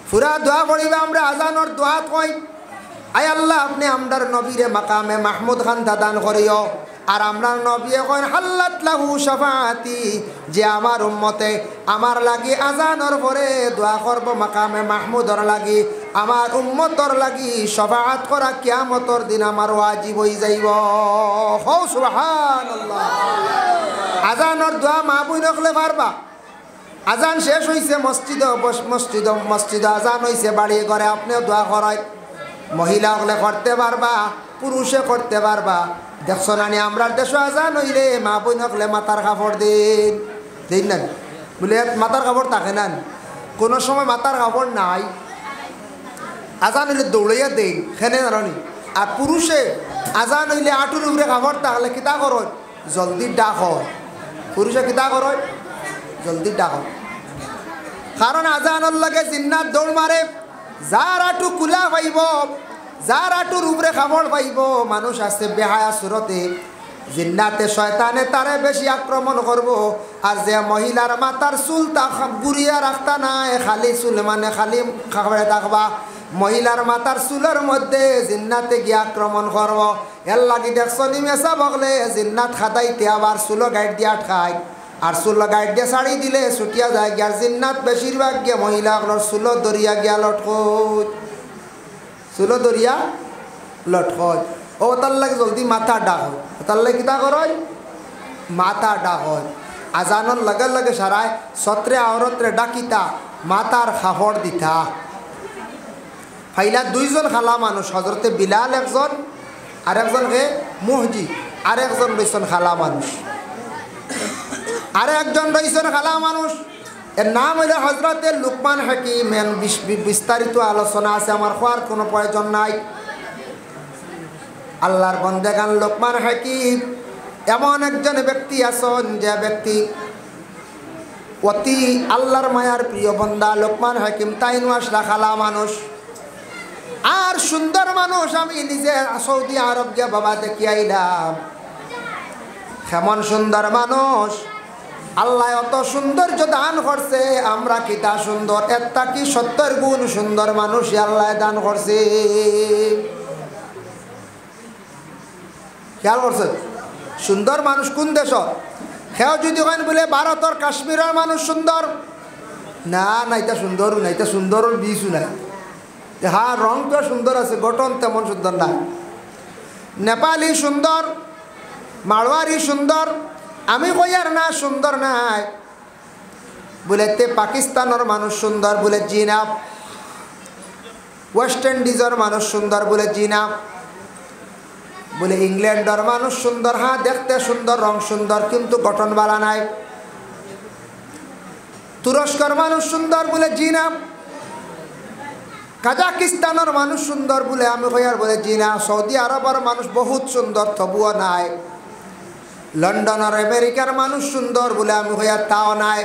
পুরা দোয়া করিবা আমরা আজানোর দোয়া কই, আয় আল্লাহ আপনি আমরার নবীরে মাকামে মাহমুদ খান দাদান করিও। আর আমরা নবী কইন হাল্লাত লাহু শাফাআতি, যে আমার উম্মতে আমার লাগি আজানোর পরে দোয়া করব মাকামে মাহমুদর লাগি, আমার উম্মতর লাগি শাফাআত করা কিয়ামতর দিন আমার ওয়াজিব হই যাইব। হো সুবহানাল্লাহ। আজানোর দোয়া মা বই রাখলে পারবা। আজান শেষ হইছে মসজিদ আজান হইছে বাড়ি ঘরে আপনিও দোয়া করায়, মহিলা হলে করতে পারবা, পুরুষে করতে পারবা। দেখছো নানি আমরা দেশে আজান হইলে মা বোন হলে মাথার কাপড় দিন না, বলে মাথার কাপড় থাকে না, কোনো সময় মাথার কাপড় নাই, আজান হইলে দৌড়াইয়া দেন খেনে নারণি। আর পুরুষে আজান হইলে আঁটুর উপরে কাপড় থাকলে কিতা করো জলদি ডাক হয়, পুরুষে কিতা করো জলদি ডাক হয়। কারণ আজানোর লাগে জিন্নাত দৌড় মারে, যার আঁটু কুলা পাইব, যার আঁটুর উপরে কাপড় পাইব, মানুষ আছে বেহায়া সুরতে, জিন্নাতে শয়তানে তারে বেশি আক্রমণ করব। আর যে মহিলার মাথার চুল তা গুড়িয়া রাখতা নাই, খালি চুল মানে খালি খাবারে থাকবা, মহিলার মাথার চুলের মধ্যে জিন্নাতে গিয়ে আক্রমণ করব। এর লাগি দেখছো নিমেষা বগলে জিন্নাত খাদাইতে আবার চুলো গাইড দিয়ে আটকায়, আর চুলো গাইড দিয়ে ছাড়ি দিলে ছুটিয়া যায় গিয়ার জিন্নাত বেশিরভাগ গিয়ে মহিলাগুলোর চুলো দরিয়া গিয়া লটকত, চুলো দরিয়া লটকত। ও তার লাগে জলদি মাথা ডাক হয়, তার লাগে কিতা করয় মাথা ডাক হয়। আজানোর লগে লগে সারায় সত্রে আওরত্রে ডাকিতা মাথার খাফড় দিতা। ফাইলা দুইজন খালা মানুষ, হজরতে বিলাল একজন, আর একজনকে মসজিদ, আর একজন রয়েছেন খালা মানুষ, আর একজন রয়েছেন খালা মানুষ। এর নাম হইল হজরতে লুকমান হাকিম। বিস্তারিত আলোচনা আছে, আমার হওয়ার কোনো প্রয়োজন নাই। আল্লাহর বন্দেগান লুকমান হাকিম এমন একজন ব্যক্তি আছেন, যে ব্যক্তি অতি আল্লাহর মায়ার প্রিয় বন্দা। লুকমান হাকিম তাইনু আসলা খালা মানুষ, আর সুন্দর মানুষ। আমি নিজে সৌদি আরব গিয়ে বাবা দেখি আইলাম, কেমন সুন্দর মানুষ। আল্লাহ অত সৌন্দর্য দান করছে, আমরা কি তা সুন্দর, একটা কি 70 গুণ সুন্দর মানুষ আল্লাহ দান করছে। খেয়াল করছে সুন্দর মানুষ কোন দেশ? সেও যদি কেন বলে ভারতের কাশ্মীরের মানুষ সুন্দর, না না এটা সুন্দর না, এটা সুন্দরের বীজও নাই। হ্যাঁ রংটা সুন্দর আছে, গঠন তেমন সুন্দর না। নেপালি সুন্দর, মারোয়ারি সুন্দর, আমি কই আর না সুন্দর নাই। বলে তে পাকিস্তানের মানুষ সুন্দর, বলে জিনা। ওয়েস্ট ইন্ডিজের মানুষ সুন্দর, বলে জিনা। বলে ইংল্যান্ডের মানুষ সুন্দর, হ্যাঁ দেখতে সুন্দর, রং সুন্দর, কিন্তু গঠন বালা নাই। তুরস্কের মানুষ সুন্দর, বলে জিনা। কাজাকিস্তানের মানুষ সুন্দর, বলে আমি কই আর বলে জিনা। সৌদি আরবের মানুষ বহুত সুন্দর, তবুও নাই। লন্ডনের আমেরিকার মানুষ সুন্দর, বলে আমি কই আর তাও নাই।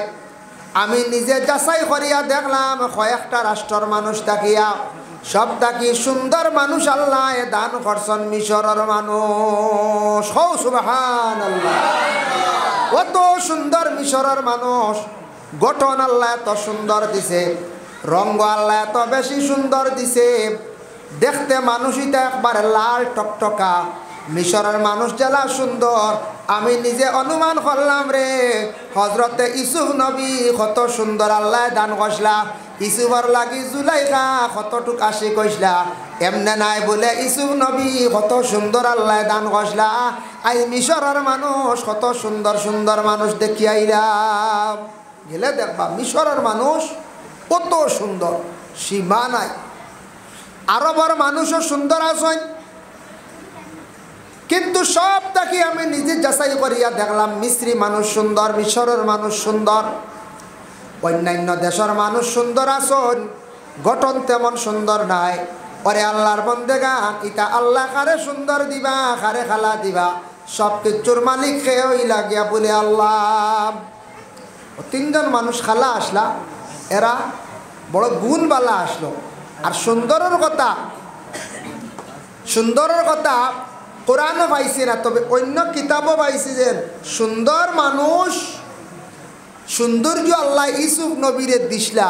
আমি নিজে যাচাই করিয়া দেখলাম কয়েকটা রাষ্ট্রের মানুষ তাকিয়া সব তাকি সুন্দর মানুষ আল্লাহ দান করছেন মিশরের মানুষ। হো সুবহানাল্লাহ। কত সুন্দর মিশরের মানুষ, গঠন আল্লাহ এত সুন্দর দিছে, রঙ্গ আল্লাহ এত বেশি সুন্দর দিছে, দেখতে মানুষইটা একবারে লাল টকটকা। মিশরের মানুষ জেলা সুন্দর, আমি নিজে অনুমান করলাম রে হজরতে ইউসুফ নবী কত সুন্দর আল্লাহ দান কইসলা। ইউসুফর লাগি জুলাইখা কতটুক আশি কইসলা, এমনে নাই বলে ইউসুফ নবী কত সুন্দর আল্লাহ দান কইসলা। আই মিশরের মানুষ কত সুন্দর সুন্দর মানুষ দেখি আইলাম। গেলে দেখবা মিশরের মানুষ কত সুন্দর, সীমা নাই। আরবের মানুষও সুন্দর আছেন, কিন্তু সব তাকে আমি নিজে যাচাই করিয়া দেখলাম মিস্রি মানুষ সুন্দর, মিশরের মানুষ সুন্দর, অন্যান্য দেশের মানুষ সুন্দর আছেন, গঠন তেমন সুন্দর নাই। ওরে আল্লাহর বন্দেগান, ইটা আল্লাহ কারে সুন্দর দিবা, কারে খালা দিবা, সব কিছুর মালিক খেয়েই লাগিয়া বলে আল্লাহ। তিনজন মানুষ খালা আসলা, এরা বড় গুণবালা আসলো। আর সুন্দরের কথা কোরআনও পাইছি না, তবে অন্য কিতাবও পাইছি যে সুন্দর মানুষ, সৌন্দর্য আল্লাহ ইউসুফ নবীরে দিসলা,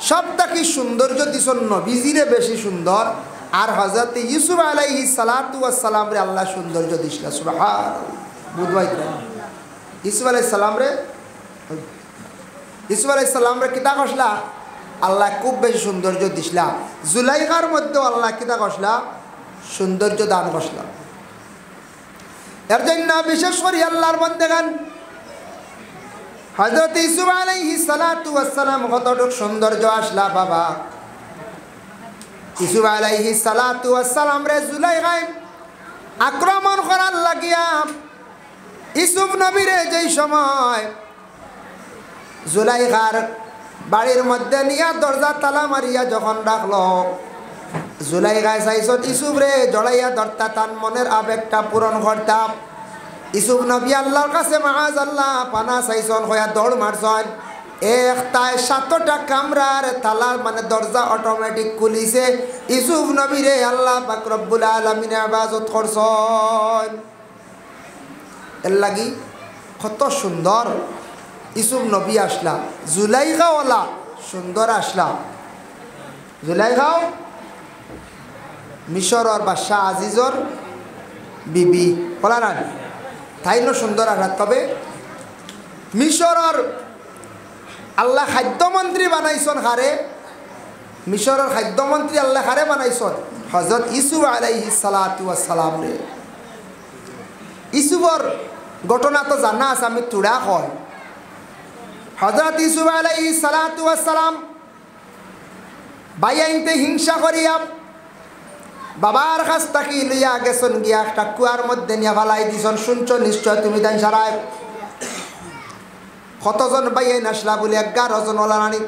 সব তাকে সৌন্দর্য দিছন নবীজিরে বেশি সুন্দর। আর হযরত ইউসুফ আলাইহিস সালাতু ওয়াস সালাম রে আল্লাহ সৌন্দর্য দিসলা। সুবহানাল্লাহ। বুঝবাই ইউসুফ আলাইহিস সালাম রে কিতা কসলা আল্লাহ খুব বেশি সৌন্দর্য দিসলা। জুলাইখার মধ্যে আল্লাহ কিতা কসলা সৌন্দর্য দান কসলা। এর জন্য বিশেষ করে আল্লাহর বান্দাগান হযরত ইউসুফ আলাইহিস সালাতু ওয়াস সালাম কতটুক সৌন্দর্য আসলা বাবা। ইউসুফ আলাইহিস সালাতু ওয়াস সালাম রে জুলাইখায় আক্রমণ করার লাগিয়া ইউসুফ নবীরে যেই সময় জুলাইখার বাড়ির মধ্যে নিয়া দরজা তালা মারিয়া যখন রাখলো, জুলাইখায় চাইছন ইউসুফ রে জড়াইয়া ধরতা, তার মনের আবেগটা পূরণ করতাম। ইউসুফ নবী আল্লাহর কাছে মাআযাল্লাহ পানা চাইছন, হইয়া দৌড় মারছন। একটায় 7টা কামরার তালা মানে দরজা অটোমেটিক খুলিছে। ইউসুফ নবী রে আল্লাহ পাক রব্বুল আলামিন ইবাদত করছন। এর লাগি কত সুন্দর ইউসুফ নবী আসলা। জুলাইখাওয়ালা সুন্দর আসলা। জুলাইখাও মিশরের বাদশাহ আজিজর বিবি বলা না, তাইনো সুন্দর আসলা। তবে মিশরের আল্লাহ খাদ্যমন্ত্রী বানাইছন হারে, মিশরের খাদ্যমন্ত্রী আল্লাহ হারে বানাইছন হযরত ইউসুফ আলাইহিস সালাতু ওয়াস সালাম রে। ইউসুফর ঘটনা তো জানা আছে, আমি তুড়া কয়। হযরত ইউসুফ আলাইহিস সালাতু ওয়াস সালাম বাইয়াইনতে হিংসা করিয়া বাবার কাছ থেকে লইয়া গেছন, গিয়া একটা কুয়ার মধ্যে নিয়ে ফালাই দিছন। শুনছো নিশ্চয় তুমি তাই সারায় কতজন বাইয়াইন আসলা বলে 11 জন ওলারানি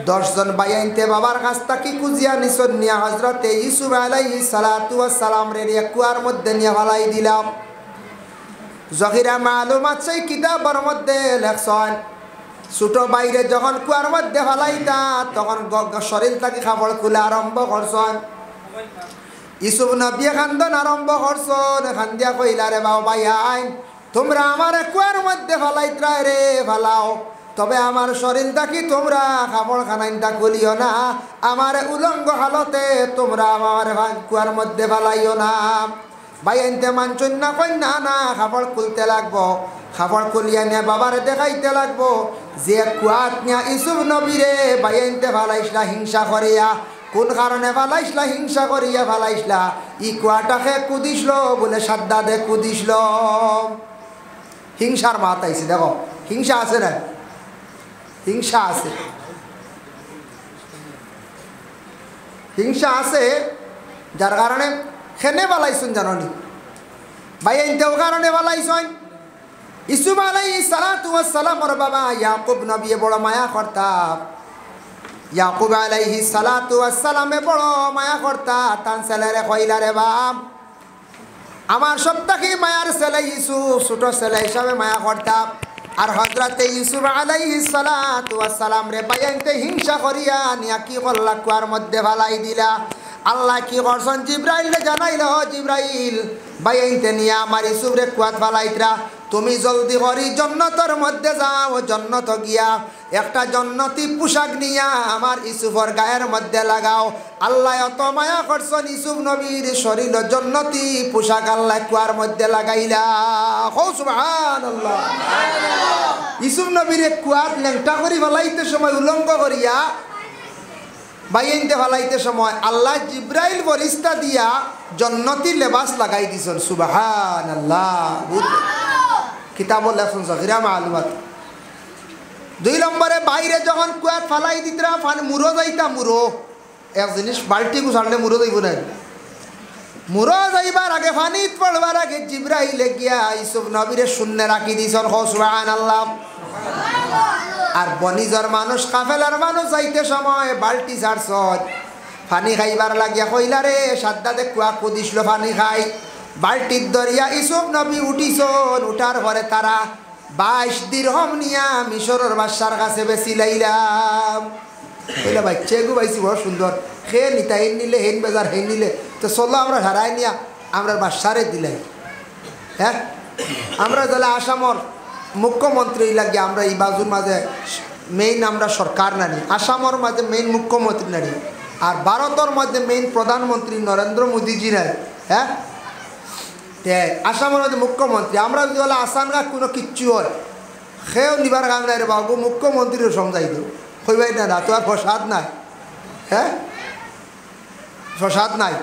10 জন বাইয়াইনতে বাবার কাছ থেকে কুজিয়া নিছন, নিয়া হযরতে ইউসুফ আলাইহিস সালাতু ওয়াস সালাম রে কুয়ার মধ্যে নিয়ে ফালাই দিলাম। জহিরা মালুমাত সেই কিতাবের মধ্যে লেখছেন ছোট বাইরে যখন কুয়ার মধ্যে ফালাইতা তখন শরীর থেকে খাবার খুলে আরম্ভ করছেন। ইউসুফ নবী খান্দন আরম্ভ করছেন, খান্দিয়া কইলা রে বাবা ভাই তোমরা আমার কুয়ার মধ্যে ফালাইত্রা রে ফালাও, তবে আমার শরীর থাকি তোমরা খাবার খানাইনটা খুলিও না, আমার উলঙ্গ হালতে তোমরা আমার কুয়ার মধ্যে ফালাইও না। ভাই আনতে মানছন না, কই না না খাবার খুলতে লাগবো। খাবার খুলিয়া নিয়ে বাবার দেখাইতে লাগবো যে কুয়াত নিয়া ইউসুফ নবীরে ভাই আনতে ফালাইসলা হিংসা করিয়া। কোন কারণে ফালাইসলা? হিংসা করিয়া ফালাইসলা। ই কুয়াটাকে কুদিসলো বলে সাদ্দাদে কুদিসলো। হিংসার মাত আইছে, দেখো হিংসা আছে না, হিংসা আছে, হিংসা আছে। যার কারণে খেনে বালাইছুন জানি ভাই আইনতেও কারণে বালাইছন। ইউসুফ আলাইহিস সালাতু ওয়াস সালামের বাবা ইয়াকুব নবী বড় মায়া করতাম। ইয়াকুব আলাইহিস সালাতু ওয়াস সালামে বড় মায়া করতা। তান ছেলেরে কইলা রে বাপ আমার সবটাকে মায়ার ছেলে ইউসুফ, ছোট ছেলে হিসাবে মায়া করতাম। আর হযরতে ইউসুফ আলাইহিস সালাতু ওয়াস সালাম রে বাইনতে হিংসা করিয়া নিয়া কি করলা কুয়ার মধ্যে ফালাই দিলা। আল্লাহ কি করছেন জিব্রাইল রে জানাইল, জিব্রাইল বাইনতে নিয়া আমার ইউসুফ রে কুয়াত ফালাইতরা, তুমি জলদি করি জন্নতর মধ্যে যাও, জন্নত গিয়া একটা জন্নতি পোশাক নিয়া আমার ইউসুফর গায়ের মধ্যে লাগাও। আল্লাহ এত মায়া করছেন ইউসুফ নবীর শরীর জন্নতি পোশাক আল্লাহ কুয়ার মধ্যে লাগাইলা। হো সুবহানাল্লাহ। ইউসুফ নবীর কুয়াত লেংটা করি ফেলাইতে সময় উলঙ্গ করিয়া বাইনতে ফেলাইতে সময় আল্লাহ জিব্রাইল ফেরেশতা দিয়া জন্নতি লেবাস লাগাই দিছেন। সুবহানাল্লাহ। কিতাবুল লেখছেন সগীরা মালুমাত। 2 নম্বরে বাইরে যখন কুয়াত ফালাই দিতরা পানি মুরো যাইতা, মুরো এক জিনিস বালতি গুছাড়লে মুরো যাইব না, মুরো যাইবার আগে পানিত পড়বার আগে জিব্রাইল গিয়া ইউসুফ নবীরে শূন্য রাখি দিছেন। সুবহানাল্লাহ। আর বনিজর মানুষ কাফেলার মানুষ যাইতে সময় বালতি ছাড়ছন, পানি খাইবার লাগিয়া কইলা রে সাদ্দাতে কুয়া কুদিছিল পানি খাই। বালতির দরিয়া ইউসুফ নবী উঠিছন, উঠার পরে তারা 22 দিরহম নিয়া মিশরের বাদশার কাছে বেশি লাইলাম। কইলা বাচ্চা গু পাইছি বড় সুন্দর, খে নিতা হেন নিলে হেন বেজার হেন নিলে তো চলো আমরা হারাই নিয়া আমরা বাদশারে দিলাই। হ্যাঁ, আমরা তাহলে আসামর মুখ্যমন্ত্রী লাগিয়ে আমরা এই বাজুর মাঝে মেইন আমরা সরকার নানি, আসামর মাঝে মেইন মুখ্যমন্ত্রী নানি, আর ভারতের মধ্যে মেইন প্রধানমন্ত্রী নরেন্দ্র মোদীজি নাই। হ্যাঁ, আসামের মধ্যে মুখ্যমন্ত্রী আমরা যদি বলে আসামরা কোনো কিচ্ছু হয় সেও নিবার কাম নাই রে বাবু, মুখ্যমন্ত্রীরও সমঝাই দেব কইবাই না তো আর প্রসাদ নাই। হ্যাঁ, প্রসাদ নাই।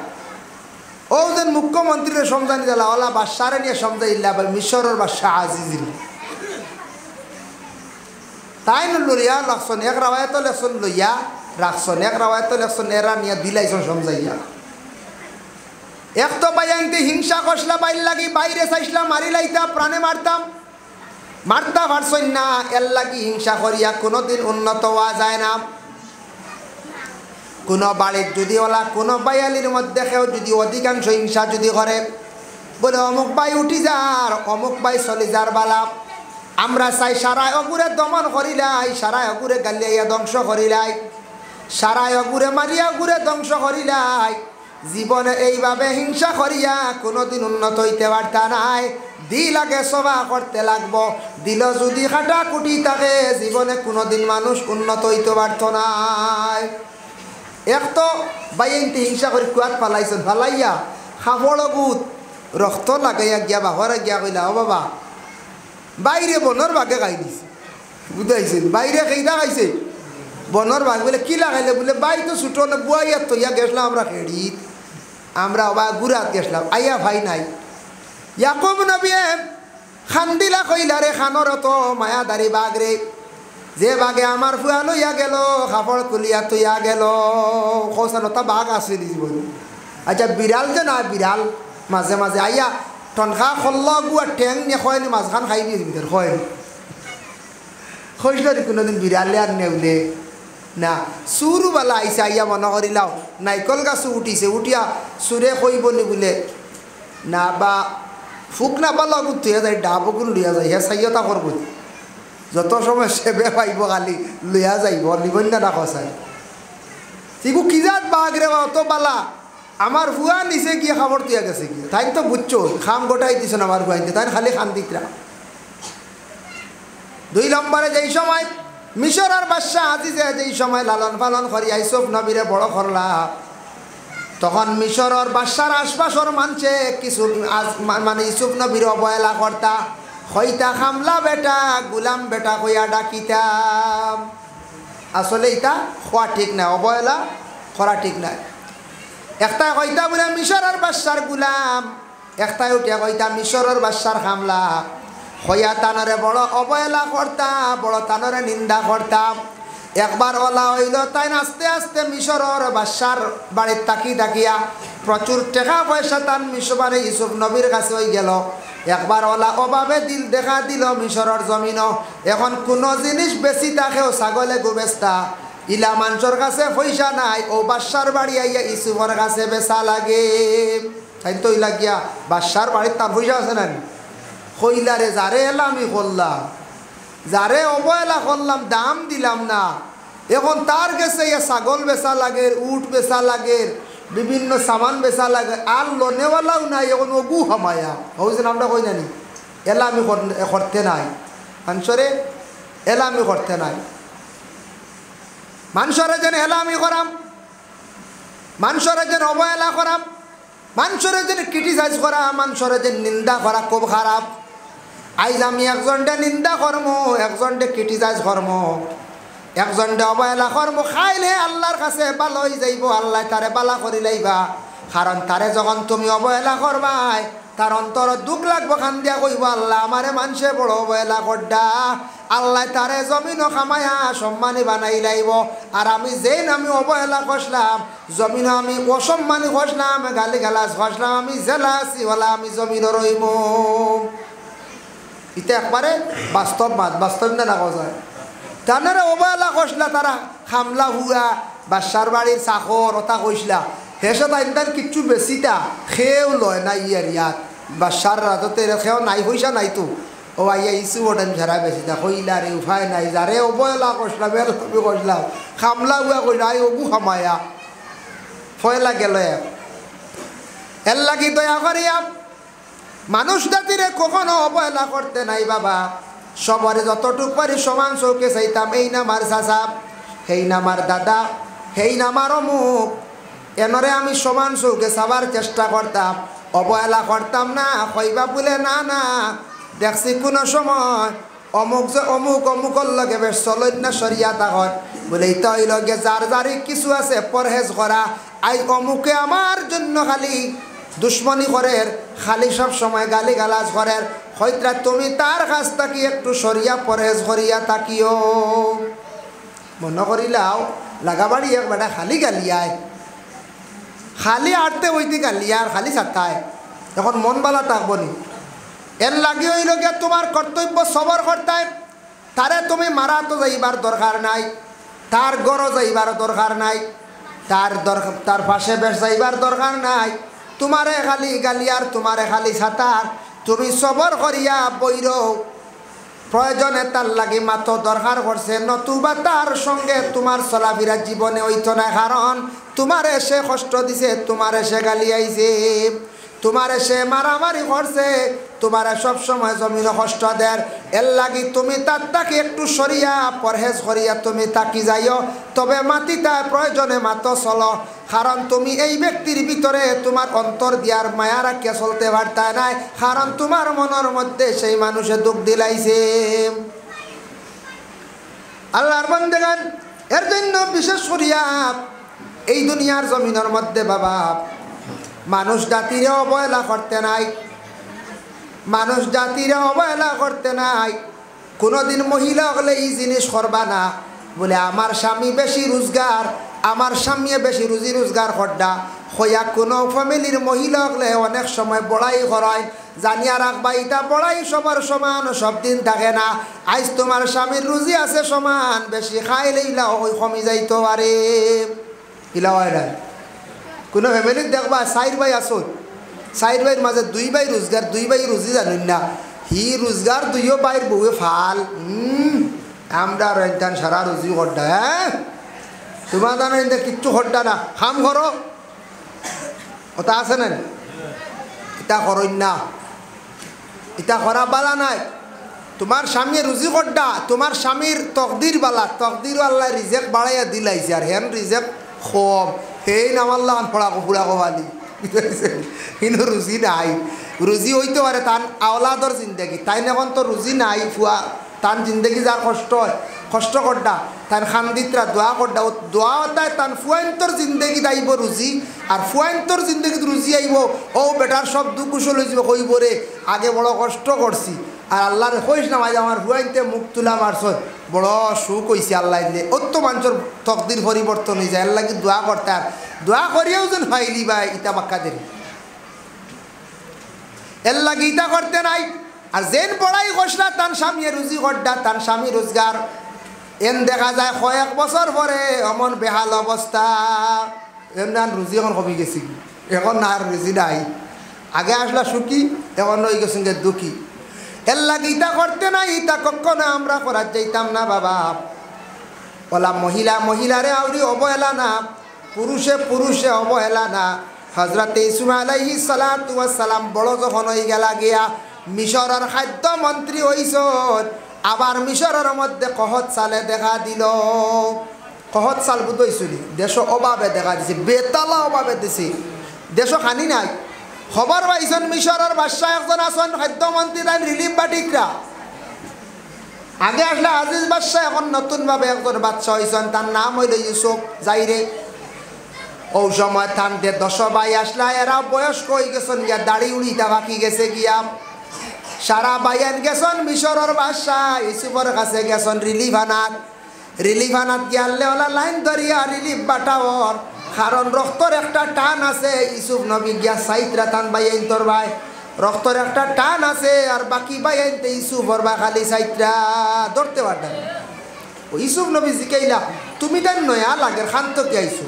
ও যেন মুখ্যমন্ত্রীর সমঝানি দিলা ওলা বাদশারে নিয়ে সমঝাইলা মিশরের বাদশাহ আজিজির তাই লইয়া রাখছেন, এক রাওয়ায়ত লেখছেন লইয়া রাখছেন, এক রাওয়ায়ত লেখছেন এরা নিয়ে দিলাইছেন সমঝাইয়া। এক তো বাইনতে হিংসা কষলা বাইর লাগি বাইরে চাইছিলাম মারি লাইতা প্রাণে মারতাম, মারতা পারছই না, এর লাগি হিংসা করিয়া কোনোদিন উন্নত হওয়া যায় না। কোনো বাড়ির যদি ওলা কোনো বাইয়ালির মধ্যে কেউ যদি অধিকাংশ হিংসা যদি করে বলে অমুক বাই উঠি যার অমুক বাই চলি যার বালা, আমরা চাই সারায় অগুরে দমন করিলাই, সারায় অগুরে গালিয়া ধ্বংস করিলাই, সারায় অগুরে মারিয়া অগুরে ধ্বংস করিলাই। জীবনে এইভাবে হিংসা করিয়া কোনোদিন উন্নত হইতে পারতা নাই। দিল আগে সভা করতে লাগবো, দিল যদি কাটা কুটি থাকে জীবনে কোনোদিন মানুষ উন্নত হইতে পারত নাই। এক তো বাইনতে হিংসা করে কুয়াত ফালাইছেন, ফালাইয়া খাবড় গুত রক্ত লাগাইয়া গিয়া বাহরে গিয়া কইলা ও বাবা বাইরে বনর বাগে খাই দিছে, বুঝাইছেন বাইরে খেইদা খাইছে বনর বাঘ বলে কি লাগাইলে বলে বাই তো ছুটো না বুয়াইয়া তো ইয়া গেছিলাম আমরা খেড়িত, আমরা বা গুড়াত গেছিলাম আইয়া ভাই নাই। ইয়াকুব নবী খান্দিলা কইলা রে খানর তো মায়াদারি বাঘ রে, যে বাঘে আমার ফুয়া লইয়া গেল খাপড় কুলিয়া তুইয়া গেল খোসানতা বাঘ আছে জীবন। আচ্ছা বিড়াল যে না বিড়াল মাঝে মাঝে আইয়া টনখা খল্ল গুয়া ঠেং নিয়ে খয়নি মাঝখান খাই দিয়ে ভিতর খয়নি খসল কোনোদিন বিড়ালে আর নেউলে না। চুরবালা আইসে আইয়া মনে করিলাও নাইকল গাছও উঠিছে, উঠিয়া চুরে কইবনি বলে না বা ফুক না পালা গুটিয়া যায় ডাবগুন লইয়া যায় হে চাইতা করব, যত সময় সেবে পাইব খালি লইয়া যাইব নিবন্যা না খসাই সিগু কি যাত বাঘ রে বা অত বালা আমার ফুয়া নিচে গিয়ে খাবার দিয়া গেছে গিয়ে তাই তো বুঝছো খাম গোটাই দিছেন আমার ফুয়াইতে তাই খালি খান দিতরা। 2 নম্বরে যেই সময় মিশর আর বাদশাহ আজিজে যেই সময় লালন পালন করি ইউসুফ নবীরে বড় করলা, তখন মিশর আর বাদশার আশপাশর মানছে কিছু মানে ইউসুফ নবীর অবহেলা করতা, হইতা খামলা বেটা গুলাম বেটা কইয়া ডাকিতাম। আসলে এটা খোয়া ঠিক নাই, অবহেলা করা ঠিক নাই। একটা কইতা বলে মিশরের বাদশার গুলাম, একটাই উঠিয়া কইতা মিশরের বাদশার খামলা, হইয়া তানরে বড় অবহেলা করতা, বড় তানরে নিন্দা করতাম। একবার ওলা হইল তাই আস্তে আস্তে মিশরের বাদশার বাড়ির তাকি তাকিয়া প্রচুর টাকা পয়সা তান মিশবারে ইউসুফ নবীর কাছে হয়ে গেল। একবার ওলা অভাবে দিল দেখা দিল মিশরের জমিনও, এখন কোনো জিনিস বেশি থাকেও ছাগলে গুবেস্তা ইলা মানুষের কাছে পয়সা নাই, ও বাদশার বাড়ি আইয়া ইউসুফের কাছে বেচা লাগে। তাই তো ইলা গিয়া বাদশার বাড়ির তার পয়সা আছে না কইলা রে যারে এলাম আমি করলাম যারে অবহেলা করলাম দাম দিলাম না, এখন তার কাছে ছাগল বেচা লাগে, উট বেচা লাগে, বিভিন্ন সামান বেচা লাগে, আর লোনেওয়ালাও নাই, এখন অগু হামায়া হয়েছেন আমরা কই জানি এলামি করতে নাই মানুষরে, এলামি করতে নাই মানুষরে, যেন এলামি করাম, মানুষরে যেন অবহেলা করাম, মানুষরে যেন ক্রিটিসাইজ করা, মানুষরে যেন নিন্দা করা খুব খারাপ। আইজ আমি একজনটা নিন্দা কর্ম, একজনটা ক্রিটিসাইজ কর্ম, একজনটা অবহেলা কর্ম, খাইলে আল্লাহর কাছে ভালো হয়ে যাইব, আল্লাহ তারে বালা করি লাইবা। কারণ তারে যখন তুমি অবহেলা করবাই, তার অন্তর দুঃখ লাগবো, খান দিয়া কইব আল্লাহ আমারে মানুষে বড় অবহেলা করডা, আল্লাহ তারে জমিনও খামায়া সম্মানী বানাই লাইব। আর আমি যেই আমি অবহেলা করলাম, জমিনও আমি অসম্মানী খসলাম, গালি গালাজ খসলাম, আমি জেলাসি হলা আমি জমিনও রইব। এটা একবারে বাস্তব মাত, বাস্তব না না যায়। তারা অবহেলা কষলা, তারা খামলা হুয়া বাসার বাড়ির চাকর ওটা কইসলা, হেসে তাই কিচ্ছু বেশিটা খেয়েও লয় না ইয়াত বাসার রাজতে খেয়েও নাই পয়সা নাই তো, ও আইয়া ইসু ওটেন ফেরা বেশিটা কইলা রে উপায় নাই, যারে অবহেলা কষলা বেল কষলাম, খামলা হুয়া কইলা আই অবু খামায়া ফয়লা গেল। এর লাগি দয়া করিয়া মানুষ জাতিরে কখনো অবহেলা করতে নাই বাবা। সবারে যতটুক পারি সমান চৌকে চাইতাম, এই নামার চাচা, সেই নামার দাদা, সেই নামার অমুক, এনরে আমি সমান চৌকে চাবার চেষ্টা করতাম, অবহেলা করতাম না। কইবা বলে না না দেখছি কোনো সময় অমুক যে অমুক অমুকর লগে বেশ চলন না শরিয়াত আগত বলে তৈ লগে যার যারি কিছু আছে পরহেজ করা, আই অমুকে আমার জন্য খালি দুশ্মনী করের, খালি সব সময় গালি গালাজ করের, হয়তো তুমি তার কাছ থাকি একটু সরিয়া পরহেজ করিয়া তাকিও। মনে করিলাও লাগাবাড়ি এক বেটা খালি গালিয়ায়, খালি আটতে হইতে গালিয়ার, খালি চাতায়, এখন মন বালা থাকবো নি। এর লাগি হইল গিয়া তোমার কর্তব্য সবর করতায়, তারে তুমি মারা তো যাইবার দরকার নাই, তার গড় যাইবার দরকার নাই, তার পাশে বেশ যাইবার দরকার নাই, তোমারে খালি গালিয়ার, তোমারে খালি ছাতার, তুমি সবর করিয়া বইর, প্রয়োজনে তার লাগি মাত্র দরকার করছে, নতুবা তার সঙ্গে তোমার চলাফেরা জীবনে হইতো না। কারণ তোমারে সে কষ্ট দিছে, তোমারে সে গালি আইছে, তোমারে সে মারামারি করছে, তোমারে সবসময় জমিন কষ্ট দেয়। এর লাগি তুমি তার তাকে একটু সরিয়া পরহেজ করিয়া তুমি তাকি যাইও, তবে মাতিতা প্রয়োজনে মাত্র চলো। কারণ তুমি এই ব্যক্তির ভিতরে তোমার অন্তর দিয়ার মায়া রাখিয়া চলতে পারতা নাই, কারণ তোমার মনের মধ্যে সেই মানুষে দুঃখ দিলাইছে। আল্লাহর বান্দাগণ, এর জন্য বিশেষ করিয়া এই দুনিয়ার জমিনের মধ্যে বাবা মানুষ জাতিরে অবহেলা করতে নাই, মানুষ জাতিরে অবহেলা করতে নাই। কোনোদিন মহিলা হলে এই জিনিস করবা না বলে আমার স্বামী বেশি রোজগার, আমার স্বামী বেশি রুজি রোজগার করডা, হইয়া কোনো ফ্যামিলির মহিলা হলে অনেক সময় বড়াই করায়। জানিয়া রাখবা এটা বড়াই সবার সমান সব দিন থাকে না। আজ তোমার স্বামীর রুজি আছে সমান, বেশি খাইলে ইলা ওই কমি যাইতো পারে, ইলা হয় না। কোনো ফ্যামিলির দেখবা 4 ভাই আসো, 4 ভাইয়ের মাঝে 2 ভাই রোজগার, 2 ভাই রুজি জানুন না, হি রোজগার 2 ভাইয়ের বউয়ে ফাল, আমরা রেন্টান সারা রুজি করডা। হ্যাঁ তোমার জানো কিচ্ছু করডা না, খাম করো, ওটা আছে না, এটা করই না, এটা করা বালা নাই। তোমার স্বামী রুজি করডা, তোমার স্বামীর তকদির বালা, তকদির আল্লাহ রিজেক্ট বাড়াইয়া দিলাইছে, আর হেন রিজেক্ট কম, সেই নামাল্লাহ ফোড়া ফুড়া কবালি, কিন্তু রুজি নাই। রুজি হইতে পারে তান আওলাদর জিন্দগি, তাই এখন তো রুজি নাই ফুয়া, তান জিন্দগি যার কষ্ট হয়, কষ্ট করডা, তান খান্দিতরা দোয়া করডা, ও দোয়া হতায় তান ফুয়াইন্তর জিন্দগি আইব রুজি, আর ফুয়াইন্তর জিন্দগিত রুজি আইব। ও বেটার সব দুঃখ কুশল হয়ে যাব, কইব রে আগে বড় কষ্ট করছি, আর আল্লাহরে কইস না ভাই আমার ফুয়াইনতে মুখ তুলা মারছ, বড় সুখ হয়েছে আল্লাহ দিলে। অত মানুষের তকদির পরিবর্তন হয়ে যায়, আল্লাহ কি দোয়া করতে, আর দোয়া করিয়াও যেন ফাইলি ভাই ইটা বাক্কাদের, এর লাগে ইটা করতে নাই। আর যেন পড়াই কষলা তান স্বামী রুজি করডা, তান স্বামী রোজগার, এন দেখা যায় কয়েক বছর পরে অমন বেহাল অবস্থা, এমন রুজি এখন কমে গেছি, এখন না আর রুজি নাই। আগে আসলা সুখী, এখন হয়ে গেছেন যে দুঃখী। এর লাগি ইতা করতে না, ইতা কখনো আমরা করার যাইতাম না বাবা। ওলা মহিলারে আউরি অবহেলা না, পুরুষে অবহেলা না। হযরতে ইউসুফ আলাইহিস সালাতু ওয়াস সালাম বড় যখন হই গেলা গিয়া মিশরের খাদ্য মন্ত্রী হইছন, আবার মিশরের মধ্যে কহত সালে দেখা দিল। কহত সাল বুঝইছিল দেশ অভাবে দেখা দিছে, বেতালা অভাবে দিছে, দেশ খানি নাই। খবর পাইছেন মিশরের বাদশাহ একজন আছেন খাদ্যমন্ত্রী, তাই রিলিফ বাটিকরা আগে আসলে আজিজ বাদশাহ, এখন নতুনভাবে একজন বাদশাহ হয়েছেন, তার নাম হইল ইউসুফ জাইরে। ও সময় থানতে 10 ভাই আসলা, এরা বয়স্ক হয়ে গেছেন গিয়া, দাড়ি উড়িটা বাকি গেছে গিয়া। সারা বাইয়ান গেছেন মিশরের বাদশাহ ইউসুফের কাছে গেছেন রিলিফ আনাত গিয়ালে ওলা লাইন ধরিয়া রিলিফ বাটাওর, কারণ রক্তর একটা টান আছে। ইউসুফ নবী গিয়া সাইত্রা টান বাইয়াইন তোর ভাই, রক্তর একটা টান আছে, আর বাকি বাইয়াইনতে ইউসুফর বা খালি সাইত্রা ধরতে পারতেন। ইউসুফ নবী জিকাইলা তুমি দেন নয়া লাগের খান্ত কি আইসু